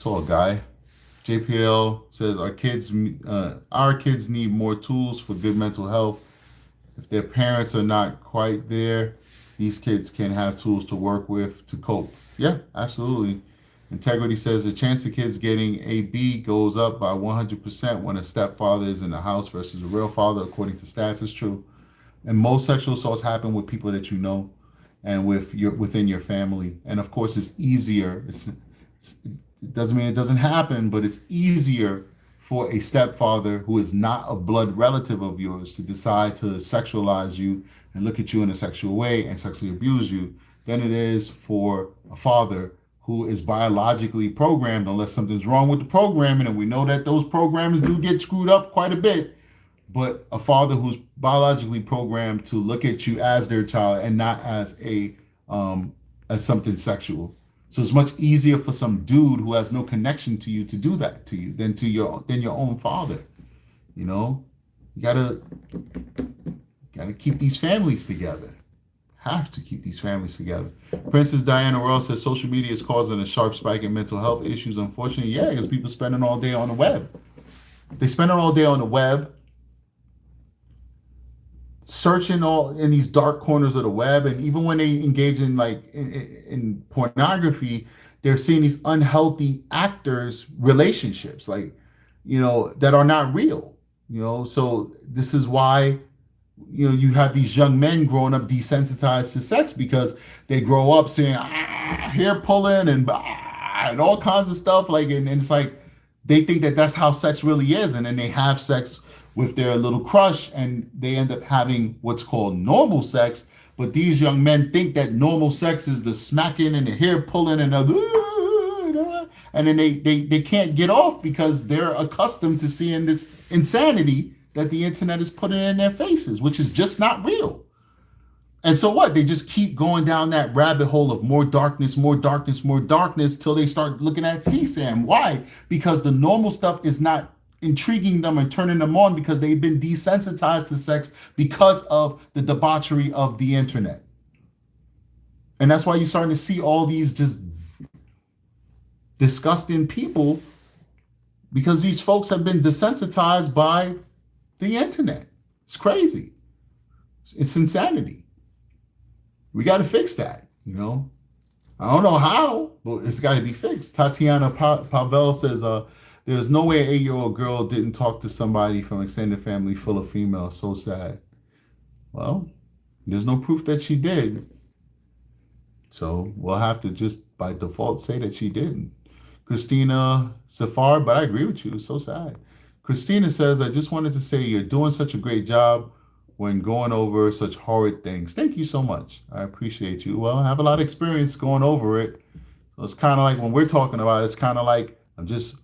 tall guy. JPL says, our kids need more tools for good mental health. If their parents are not quite there, these kids can have tools to work with to cope. Yeah, absolutely. Integrity says the chance of kids getting a B goes up by 100% when a stepfather is in the house versus a real father, according to stats. Is true. And most sexual assaults happen with people that you know and within your family. And of course, it's easier. It doesn't mean it doesn't happen, but it's easier for a stepfather who is not a blood relative of yours to decide to sexualize you and look at you in a sexual way and sexually abuse you than it is for a father who is biologically programmed, unless something's wrong with the programming, and we know that those programs do get screwed up quite a bit. But a father who's biologically programmed to look at you as their child and not as as something sexual. So it's much easier for some dude who has no connection to you to do that to you than your own father. You know, you gotta keep these families together. Have to keep these families together. Princess Diana Royal says social media is causing a sharp spike in mental health issues. Unfortunately, yeah, because people spending all day on the web. They spend it all day on the web, searching all in these dark corners of the web, and even when they engage in in pornography, they're seeing these unhealthy actors relationships, that are not real. So this is why you have these young men growing up desensitized to sex, because they grow up seeing hair pulling and all kinds of stuff, and it's like they think that that's how sex really is, and then they have sex with their little crush, and they end up having what's called normal sex. But these young men think that normal sex is the smacking and the hair pulling and then they can't get off because they're accustomed to seeing this insanity that the internet is putting in their faces, which is just not real. And so what? They just keep going down that rabbit hole of more darkness, more darkness, more darkness, till they start looking at CSAM. Why? Because the normal stuff is not intriguing them and turning them on, because they've been desensitized to sex because of the debauchery of the internet. And that's why you're starting to see all these just disgusting people, because these folks have been desensitized by the internet. It's crazy. It's insanity. We got to fix that, I don't know how, but it's got to be fixed. Tatiana Pavel says, there's no way an 8-year-old girl didn't talk to somebody from extended family full of females. So sad. Well, there's no proof that she did. So we'll have to just by default say that she didn't. Christina Safar, but I agree with you. It's so sad. Christina says, I just wanted to say you're doing such a great job when going over such horrid things. Thank you so much. I appreciate you. Well, I have a lot of experience going over it. So it's kind of like when we're talking about it, it's kind of like I'm just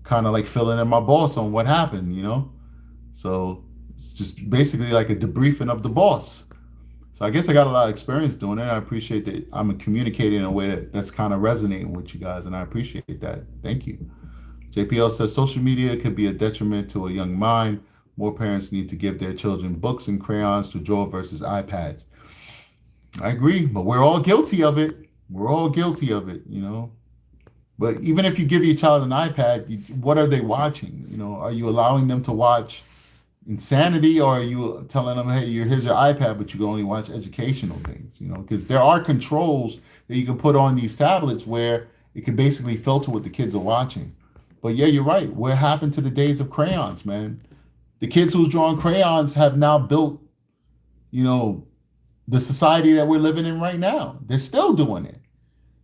kind of like filling in my boss on what happened, So it's just basically like a debriefing of the boss. So I guess I got a lot of experience doing it. I appreciate that I'm communicating in a way that's kind of resonating with you guys, and I appreciate that. Thank you. JPL says social media could be a detriment to a young mind. More parents need to give their children books and crayons to draw versus iPads. I agree, but we're all guilty of it. We're all guilty of it, But even if you give your child an iPad, what are they watching? Are you allowing them to watch insanity, or are you telling them, hey, here's your iPad, but you can only watch educational things? Because there are controls that you can put on these tablets where it can basically filter what the kids are watching. But yeah, you're right. What happened to the days of crayons, man? The kids who's drawing crayons have now built, the society that we're living in right now. They're still doing it.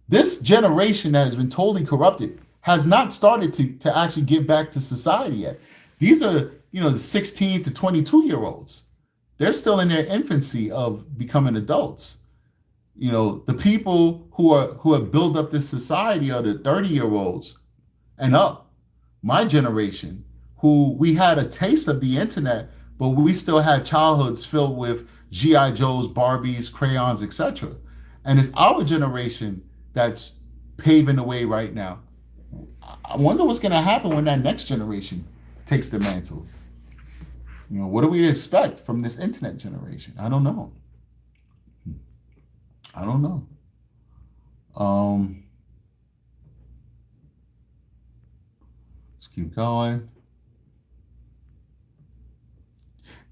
This generation that has been totally corrupted has not started to actually give back to society yet. These are, the 16 to 22-year-olds. They're still in their infancy of becoming adults. The people who have built up this society are the 30-year-olds and up. My generation, who we had a taste of the internet, but we still had childhoods filled with GI Joes, Barbies, crayons, etc. And it's our generation that's paving the way right now. I wonder what's going to happen when that next generation takes the mantle. What do we expect from this internet generation? I don't know. I don't know. Um, let's keep going.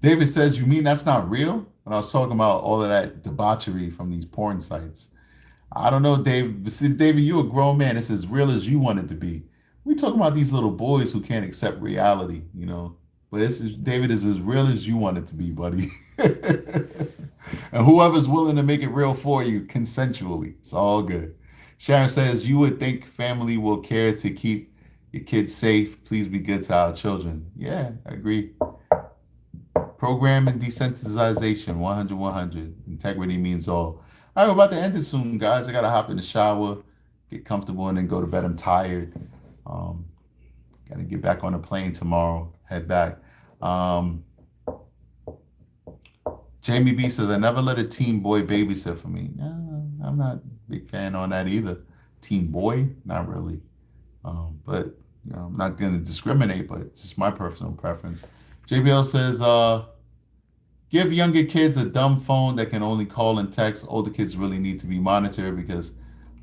David says, "You mean that's not real?" When I was talking about all of that debauchery from these porn sites. I don't know, Dave. But see, David, you a grown man. It's as real as you want it to be. We talking about these little boys who can't accept reality. But David is as real as you want it to be, buddy. And whoever's willing to make it real for you consensually, it's all good. Sharon says, "You would think family will care to keep your kids safe. Please be good to our children." Yeah, I agree. Program and desensitization, 100, 100. Integrity means all. All right, we're about to end it soon, guys. I got to hop in the shower, get comfortable, and then go to bed. I'm tired. Um, got to get back on a plane tomorrow, head back. Jamie B says, "I never let a teen boy babysit for me." No, I'm not a big fan on that either. Teen boy, not really. But I'm not going to discriminate, but it's just my personal preference. JBL says, "Give younger kids a dumb phone that can only call and text. Older kids really need to be monitored because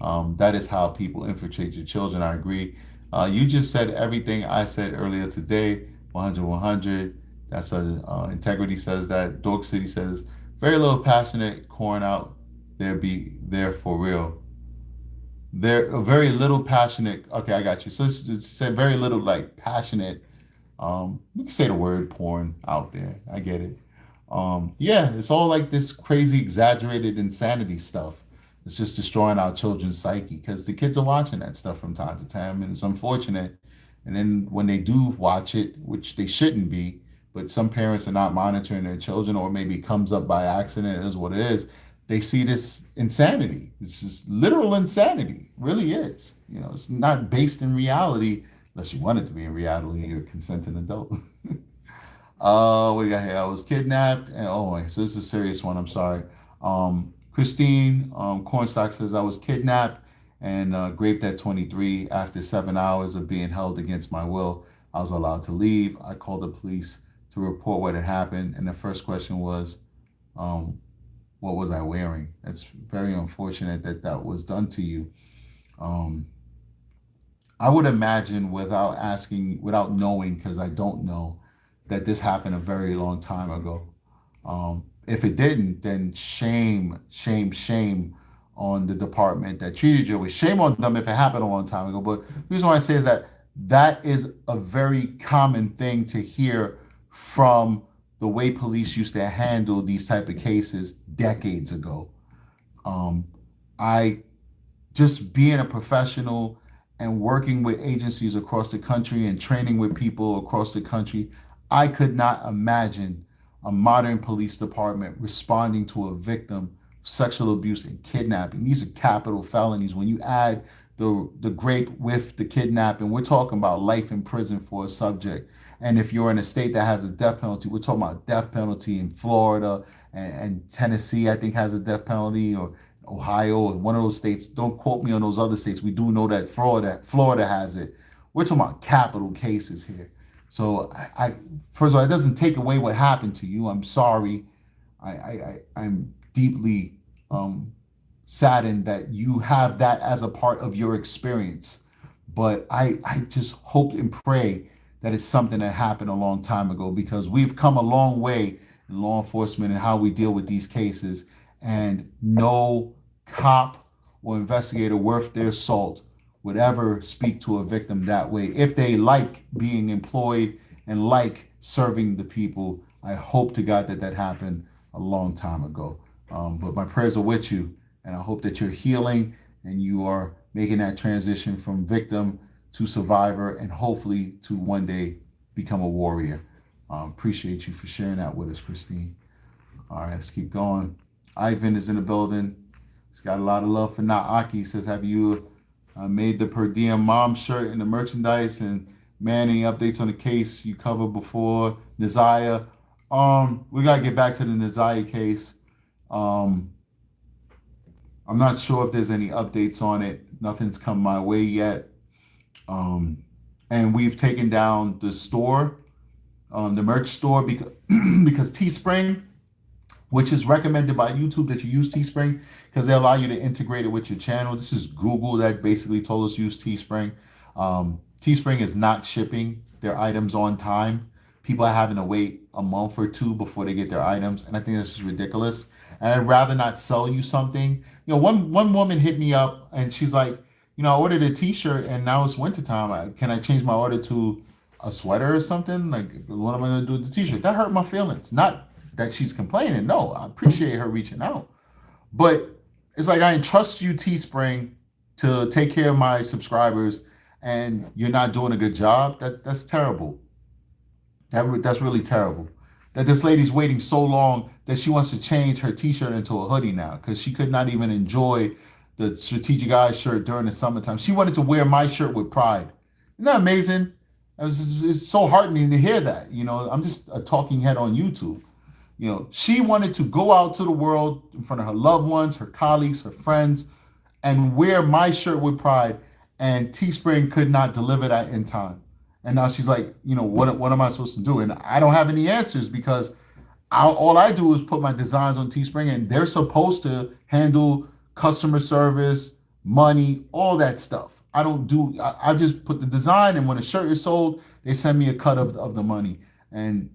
that is how people infiltrate your children." I agree. You just said everything I said earlier today. 100, 100. That's Integrity says that. Dork City says, "Very little passionate corn out there be there for real. There very little passionate." Okay, I got you. So it said very little like passionate. We can say the word porn out there. I get it. Yeah, it's all like this crazy, exaggerated insanity stuff. It's just destroying our children's psyche because the kids are watching that stuff from time to time, and it's unfortunate. And then when they do watch it, which they shouldn't be, but some parents are not monitoring their children, or maybe it comes up by accident, it is what it is. They see this insanity. It's just literal insanity. It really is. It's not based in reality, unless you want it to be in reality and you're a consenting adult. What do you got here? I was kidnapped. And, so this is a serious one. I'm sorry. Christine Cornstock says, "I was kidnapped and raped at 23. After 7 hours of being held against my will, I was allowed to leave. I called the police to report what had happened. And the first question was, what was I wearing?" That's very unfortunate that that was done to you. Um, I would imagine without asking, without knowing, because I don't know, that this happened a very long time ago. If it didn't, then shame, shame, shame on the department that treated you with. Shame on them if it happened a long time ago. But the reason why I say is that that is a very common thing to hear from the way police used to handle these type of cases decades ago. I just being a professional and working with agencies across the country and training with people across the country, I could not imagine a modern police department responding to a victim of sexual abuse and kidnapping. These are capital felonies. When you add the rape with the kidnapping, we're talking about life in prison for a subject. And if you're in a state that has a death penalty, we're talking about death penalty in Florida and Tennessee, I think, has a death penalty, or Ohio, or one of those states. Don't quote me on those other states. We do know that Florida has it. We're talking about capital cases here. So I first of all, it doesn't take away what happened to you. I'm sorry. I'm deeply saddened that you have that as a part of your experience. But I just hope and pray that it's something that happened a long time ago, because we've come a long way in law enforcement and how we deal with these cases. And no cop or investigator worth their salt would ever speak to a victim that way. If they like being employed and like serving the people, I hope to God that that happened a long time ago. But my prayers are with you, and I hope that you're healing and you are making that transition from victim to survivor, and hopefully to one day become a warrior. Appreciate you for sharing that with us, Christine. All right, let's keep going. Ivan is in the building. He's got a lot of love for Naaki. He says, "Have you made the per diem mom shirt and the merchandise? And man, any updates on the case you covered before?" Nizaya, We gotta get back to the Nazaya case. Um, I'm not sure if there's any updates on it. Nothing's come my way yet. Um, and we've taken down the store, the merch store, because because Teespring, which is recommended by YouTube that you use Teespring because they allow you to integrate it with your channel. This is Google that basically told us use Teespring. Teespring is not shipping their items on time. People are having to wait a month or two before they get their items, and I think this is ridiculous. And I'd rather not sell you something. One woman hit me up and she's like, I ordered a T-shirt and now it's wintertime. Can I change my order to a sweater or something? Like, what am I gonna do with the T-shirt? That hurt my feelings. Not that she's complaining. No, I appreciate her reaching out. But it's like I entrust you, Teespring, to take care of my subscribers, and you're not doing a good job. That's terrible. That's really terrible. That this lady's waiting so long that she wants to change her T-shirt into a hoodie now because she could not even enjoy the Strategic Eyes shirt during the summertime. She wanted to wear my shirt with pride. Isn't that amazing? It's so heartening to hear that. I'm just a talking head on YouTube. She wanted to go out to the world in front of her loved ones, her colleagues, her friends, and wear my shirt with pride. And Teespring could not deliver that in time. And now she's like, what am I supposed to do? And I don't have any answers because all I do is put my designs on Teespring, and they're supposed to handle customer service, money, all that stuff. I don't do. I just put the design, and when a shirt is sold, they send me a cut of the money. And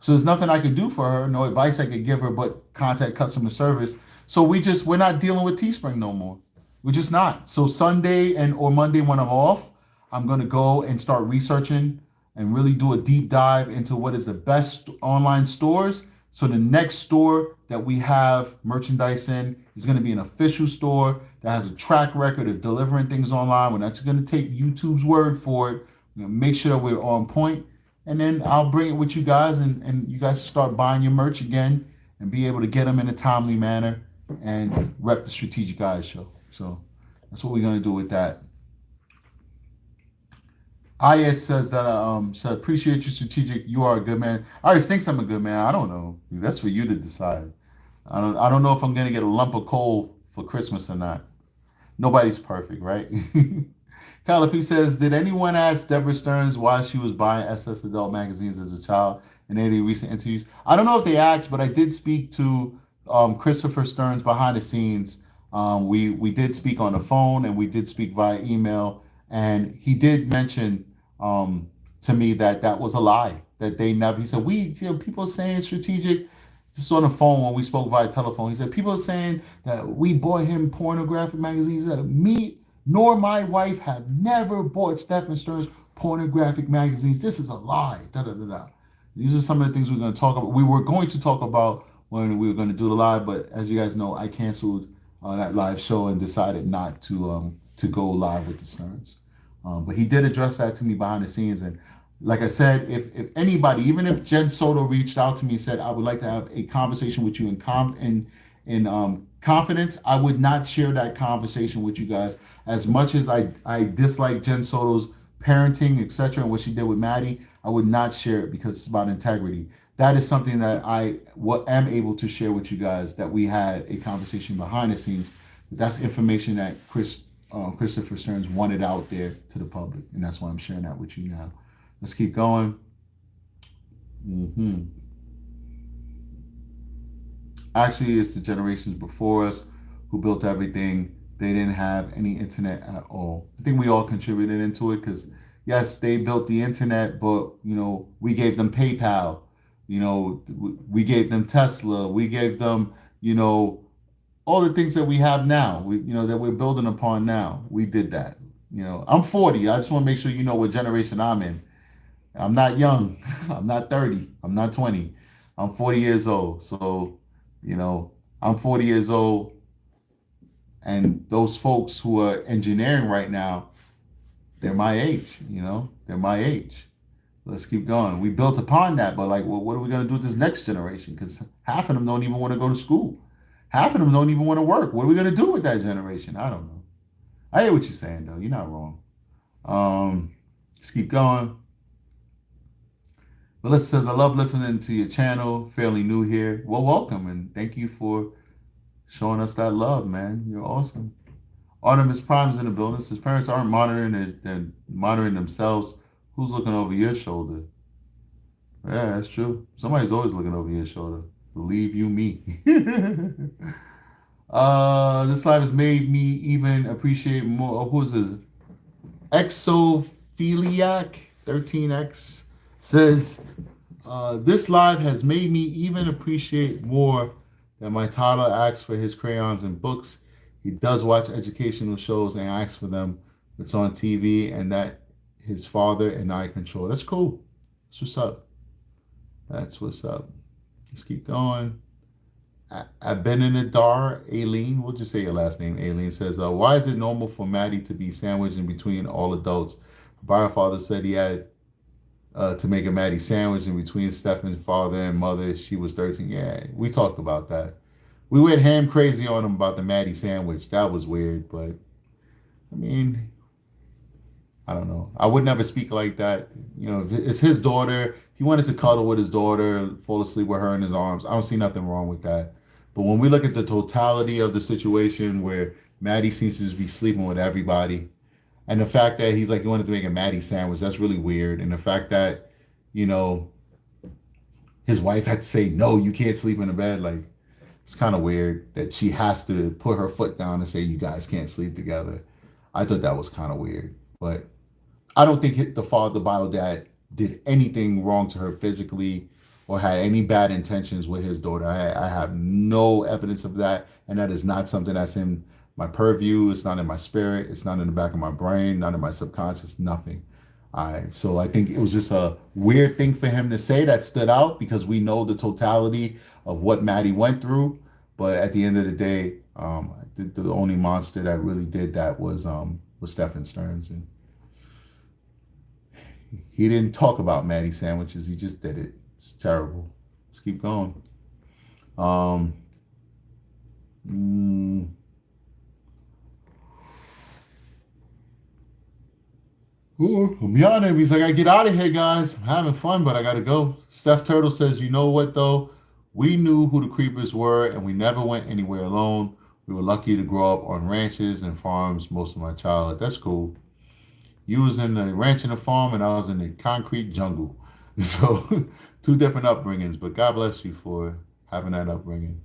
so there's nothing I could do for her, no advice I could give her, but contact customer service. So we're not dealing with Teespring no more. We're just not. So Sunday or Monday when I'm off, I'm gonna go and start researching and really do a deep dive into what is the best online stores. So the next store that we have merchandise in is gonna be an official store that has a track record of delivering things online. We're not just gonna take YouTube's word for it. We're gonna make sure that we're on point. And then I'll bring it with you guys, and you guys start buying your merch again and be able to get them in a timely manner and rep the Strategic Eyes show. So that's what we're going to do with that. IS says that appreciate you, Strategic. You are a good man. Iris thinks I'm a good man. I don't know. That's for you to decide. I don't know if I'm going to get a lump of coal for Christmas or not. Nobody's perfect, right? Callipy says, did anyone ask Deborah Stearns why she was buying SS Adult magazines as a child in any recent interviews? I don't know if they asked, but I did speak to Christopher Stearns behind the scenes. We did speak on the phone, and we did speak via email, and he did mention to me that was a lie, that they never. He said people are saying Strategic. This is on the phone when we spoke via telephone. He said people are saying that we bought him pornographic magazines. That me nor my wife have never bought Stephen Stearns pornographic magazines. This is a lie. Da da da da. These are some of the things we're going to talk about. We were going to talk about when we were going to do the live, but as you guys know, I canceled that live show and decided not to go live with the Stearns. But he did address that to me behind the scenes, and like I said, if anybody, even if Jen Soto reached out to me and said I would like to have a conversation with you in confidence, I would not share that conversation with you guys. As much as I dislike Jen Soto's parenting, etc., and what she did with Maddie, I would not share it because it's about integrity. That is something that I am able to share with you guys, that we had a conversation behind the scenes. That's information that Christopher Stearns wanted out there to the public, and that's why I'm sharing that with you now. Let's keep going. Actually, it's the generations before us who built everything. They didn't have any internet at all. I think we all contributed into it because, yes, they built the internet, but, we gave them PayPal. We gave them Tesla. We gave them, all the things that we have now, that we're building upon now. We did that. I'm 40. I just want to make sure you know what generation I'm in. I'm not young. I'm not 30. I'm not 20. I'm 40 years old. So, I'm 40 years old, and those folks who are engineering right now, they're my age, they're my age. Let's keep going. We built upon that, but what are we going to do with this next generation? Because half of them don't even want to go to school. Half of them don't even want to work. What are we going to do with that generation? I don't know. I hear what you're saying, though. You're not wrong. Let's keep going. Melissa says, I love listening to your channel. Fairly new here. Well, welcome and thank you for showing us that love, man. You're awesome. Artemis Prime's in the building. His parents aren't monitoring they're monitoring themselves. Who's looking over your shoulder? Yeah, that's true. Somebody's always looking over your shoulder. Believe you me. This life has made me even appreciate more. Oh, who's this? Exophiliac 13X says, this live has made me even appreciate more that my toddler asks for his crayons and books. He does watch educational shows and asks for them. It's on TV and that his father and I control. That's cool. That's what's up. That's what's up. Let's keep going. Abenadar Aileen, we'll just say your last name, Aileen, says, why is it normal for Maddie to be sandwiched in between all adults? Her father said he had to make a Maddie sandwich in between Stefan's father and mother. She was 13. Yeah, we talked about that. We went ham crazy on him about the Maddie sandwich. That was weird, but I mean, I don't know. I would never speak like that. You know, if it's his daughter. He wanted to cuddle with his daughter, fall asleep with her in his arms. I don't see nothing wrong with that. But when we look at the totality of the situation where Maddie seems to be sleeping with everybody, and the fact that he's like, he wanted to make a Maddie sandwich, that's really weird. And the fact that, you know, his wife had to say, no, you can't sleep in the bed. Like, it's kind of weird that she has to put her foot down and say, you guys can't sleep together. I thought that was kind of weird. But I don't think the bio dad did anything wrong to her physically or had any bad intentions with his daughter. I have no evidence of that. And that is not something that's in my purview. It's not in my spirit. It's not in the back of my brain, not in my subconscious, nothing. So I think it was just a weird thing for him to say that stood out because we know the totality of what Maddie went through. But at the end of the day, the only monster that really did that was Stephen Stearns. And he didn't talk about Maddie sandwiches. He just did it. It's terrible. Let's keep going. Um, mm, I'm yawning. He's like, I get out of here, guys. I'm having fun, but I gotta go. Steph Turtle says, you know what though? We knew who the creepers were, and we never went anywhere alone. We were lucky to grow up on ranches and farms most of my childhood. That's cool. You was in the ranch and the farm, and I was in the concrete jungle. So, two different upbringings. But God bless you for having that upbringing.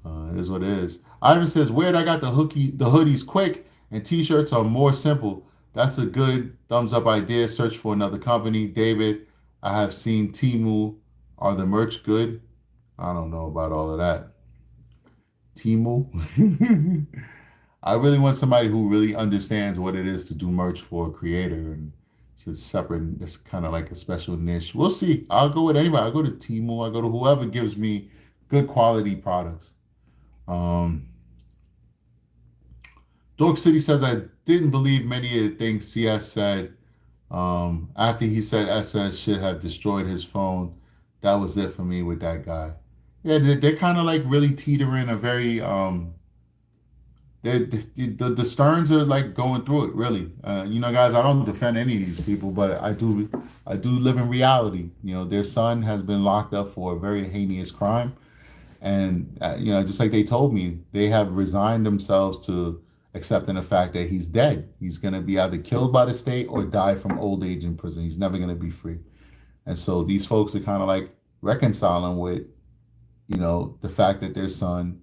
It is what it is. Ivan says, "Weird. I got the hoodies quick, and T-shirts are more simple. That's a good thumbs up idea. Search for another company." David, I have seen Timu. Are the merch good? I don't know about all of that. Timu. I really want somebody who really understands what it is to do merch for a creator, and it's separate. It's kind of like a special niche. We'll see. I'll go with anybody. I'll go to Timu. I'll go to whoever gives me good quality products. Um, Dork City says, I didn't believe many of the things CS said. After he said SS should have destroyed his phone, that was it for me with that guy. Yeah, they're kind of like really teetering a very the Stearns are like going through it really. You know, guys, I don't defend any of these people, but I do live in reality. You know, their son has been locked up for a very heinous crime, and you know, just like they told me, they have resigned themselves to accepting the fact that he's dead. He's going to be either killed by the state or die from old age in prison. He's never going to be free. And so these folks are kind of like reconciling with, you know, the fact that their son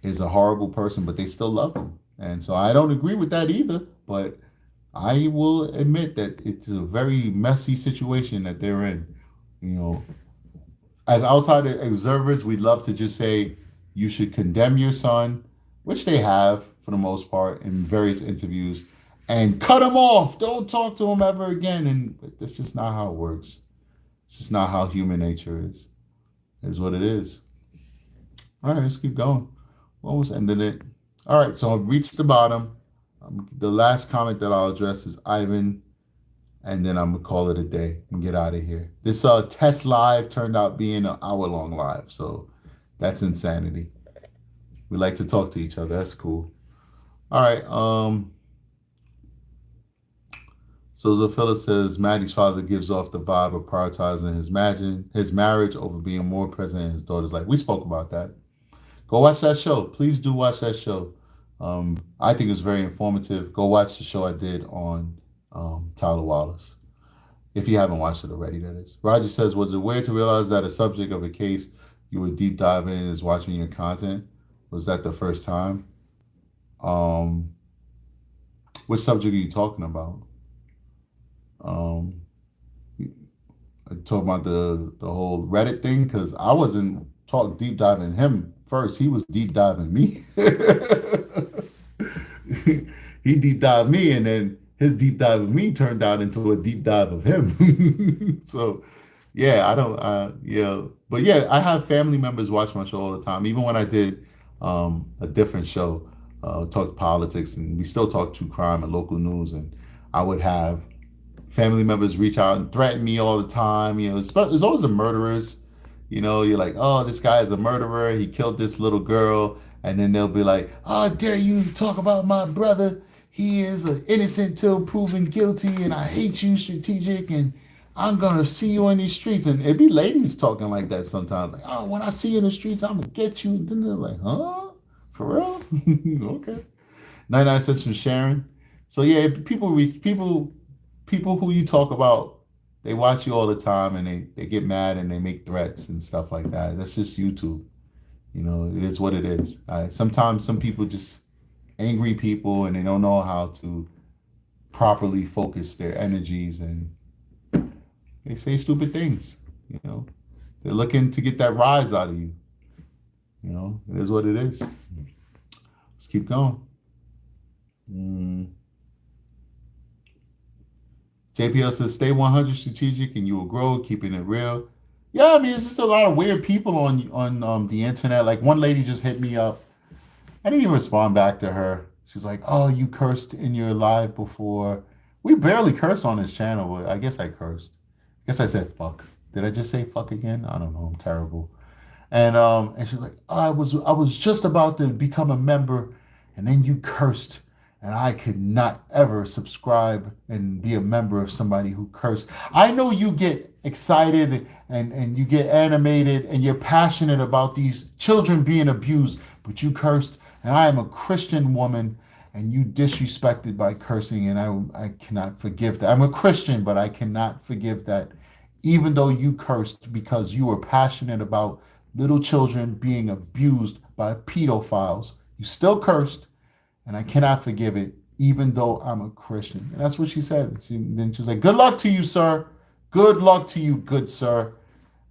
is a horrible person, but they still love him. And so I don't agree with that either, but I will admit that it's a very messy situation that they're in. You know, as outside observers, we'd love to just say you should condemn your son, which they have for the most part in various interviews, and cut him off. Don't talk to him ever again. And that's just not how it works. It's just not how human nature is. It is what it is. All right, let's keep going. We almost ended it. All right, so I've reached the bottom. The last comment that I'll address is Ivan, and then I'm gonna call it a day and get out of here. This test live turned out being an hour-long live, so that's insanity. We like to talk to each other. That's cool. All right. So Zafilla says Maddie's father gives off the vibe of prioritizing his marriage over being more present in his daughter's life. We spoke about that. Go watch that show. Please do watch that show. I think it's very informative. Go watch the show I did on Tyler Wallace. If you haven't watched it already, that is. Roger says, was it weird to realize that a subject of a case you were deep diving in is watching your content? Was that the first time? Um, which subject are you talking about? Um, I talk about the whole Reddit thing because I wasn't deep diving him first. He was deep diving me. He deep dived me, and then his deep dive of me turned out into a deep dive of him. So yeah, I don't. Yeah, but yeah, I have family members watch my show all the time. Even when I did a different show, talk politics, and we still talk true crime and local news, and I would have family members reach out and threaten me all the time. You know, it's always the murderers. You know, you're like, oh, this guy is a murderer. He killed this little girl. And then they'll be like, oh, dare you talk about my brother? He is innocent till proven guilty. And I hate you, strategic. And I'm going to see you in these streets. And it'd be ladies talking like that sometimes. Like, oh, when I see you in the streets, I'm going to get you. And then they're like, huh? For real? Okay. 99 cents from Sharon. So yeah, people who you talk about, they watch you all the time and they get mad and they make threats and stuff like that. That's just YouTube. You know, it is what it is. Sometimes some people just angry people and they don't know how to properly focus their energies and they say stupid things. You know, they're looking to get that rise out of you. You know, it is what it is. Let's keep going. JPL says, stay 100 strategic and you will grow, keeping it real. Yeah, I mean, it's just a lot of weird people on the internet. Like one lady just hit me up. I didn't even respond back to her. She's like, oh, you cursed in your live before. We barely curse on this channel, but I guess I cursed. I guess I said fuck. Did I just say fuck again? I don't know. I'm terrible. And she's like, oh, I was just about to become a member, and then you cursed. And I could not ever subscribe and be a member of somebody who cursed. I know you get excited and you get animated and you're passionate about these children being abused, but you cursed. And I am a Christian woman and you disrespected by cursing. And I cannot forgive that. I'm a Christian, but I cannot forgive that. Even though you cursed because you were passionate about little children being abused by pedophiles, you still cursed. And I cannot forgive it, even though I'm a Christian. And that's what she said. Then she was like, good luck to you, sir. Good luck to you, good sir.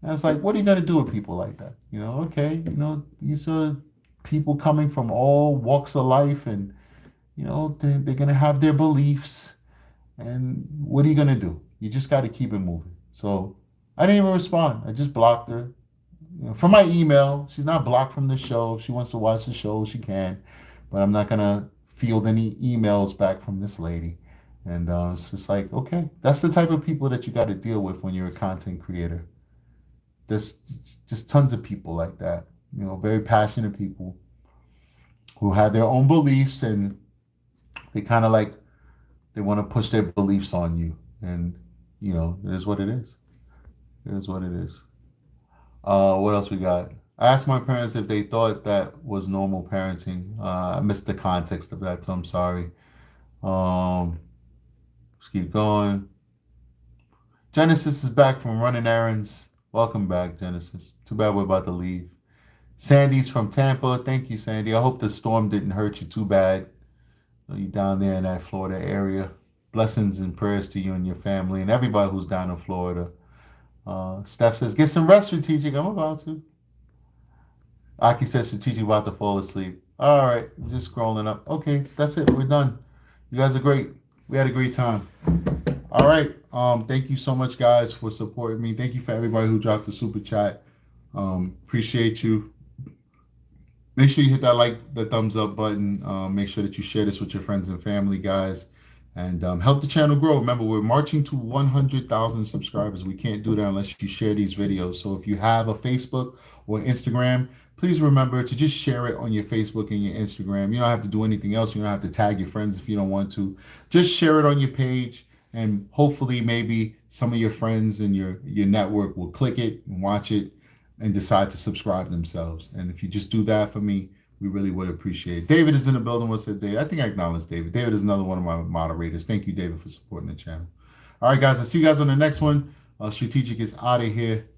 And it's like, what are you going to do with people like that? You know, okay, you know, these are people coming from all walks of life and, you know, they're going to have their beliefs. And what are you going to do? You just got to keep it moving. So I didn't even respond. I just blocked her. You know, from my email. She's not blocked from the show. If she wants to watch the show, she can. But I'm not going to field any emails back from this lady. And it's just like, okay, that's the type of people that you got to deal with when you're a content creator. There's just tons of people like that, you know, very passionate people who have their own beliefs and they kind of like, they want to push their beliefs on you. And, you know, it is what it is. It is what it is. What else we got? I asked my parents if they thought that was normal parenting. I missed the context of that, so I'm sorry. Let's keep going. Genesis is back from running errands. Welcome back, Genesis. Too bad we're about to leave. Sandy's from Tampa. Thank you, Sandy. I hope the storm didn't hurt you too bad. You down there in that Florida area. Blessings and prayers to you and your family and everybody who's down in Florida. Steph says, get some rest, strategic. I'm about to. Aki says, strategic, about to fall asleep. All right, we're just scrolling up. Okay, that's it. We're done. You guys are great. We had a great time. All right. Thank you so much, guys, for supporting me. Thank you for everybody who dropped the super chat. Appreciate you. Make sure you hit the thumbs up button. Make sure that you share this with your friends and family, guys. And help the channel grow. Remember, we're marching to 100,000 subscribers. We can't do that unless you share these videos. So if you have a Facebook or Instagram, please remember to just share it on your Facebook and your Instagram. You don't have to do anything else. You don't have to tag your friends if you don't want to. Just share it on your page and hopefully maybe some of your friends and your network will click it and watch it and decide to subscribe themselves. And if you just do that for me, we really would appreciate it. David is in the building. What's up, David? I think I acknowledged David. David is another one of my moderators. Thank you, David, for supporting the channel. All right, guys. I'll see you guys on the next one. Strategic is out of here.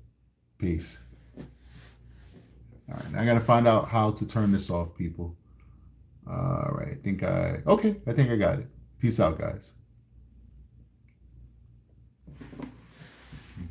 Peace. All right. Now I got to find out how to turn this off, people. All right. I think I got it. Peace out, guys.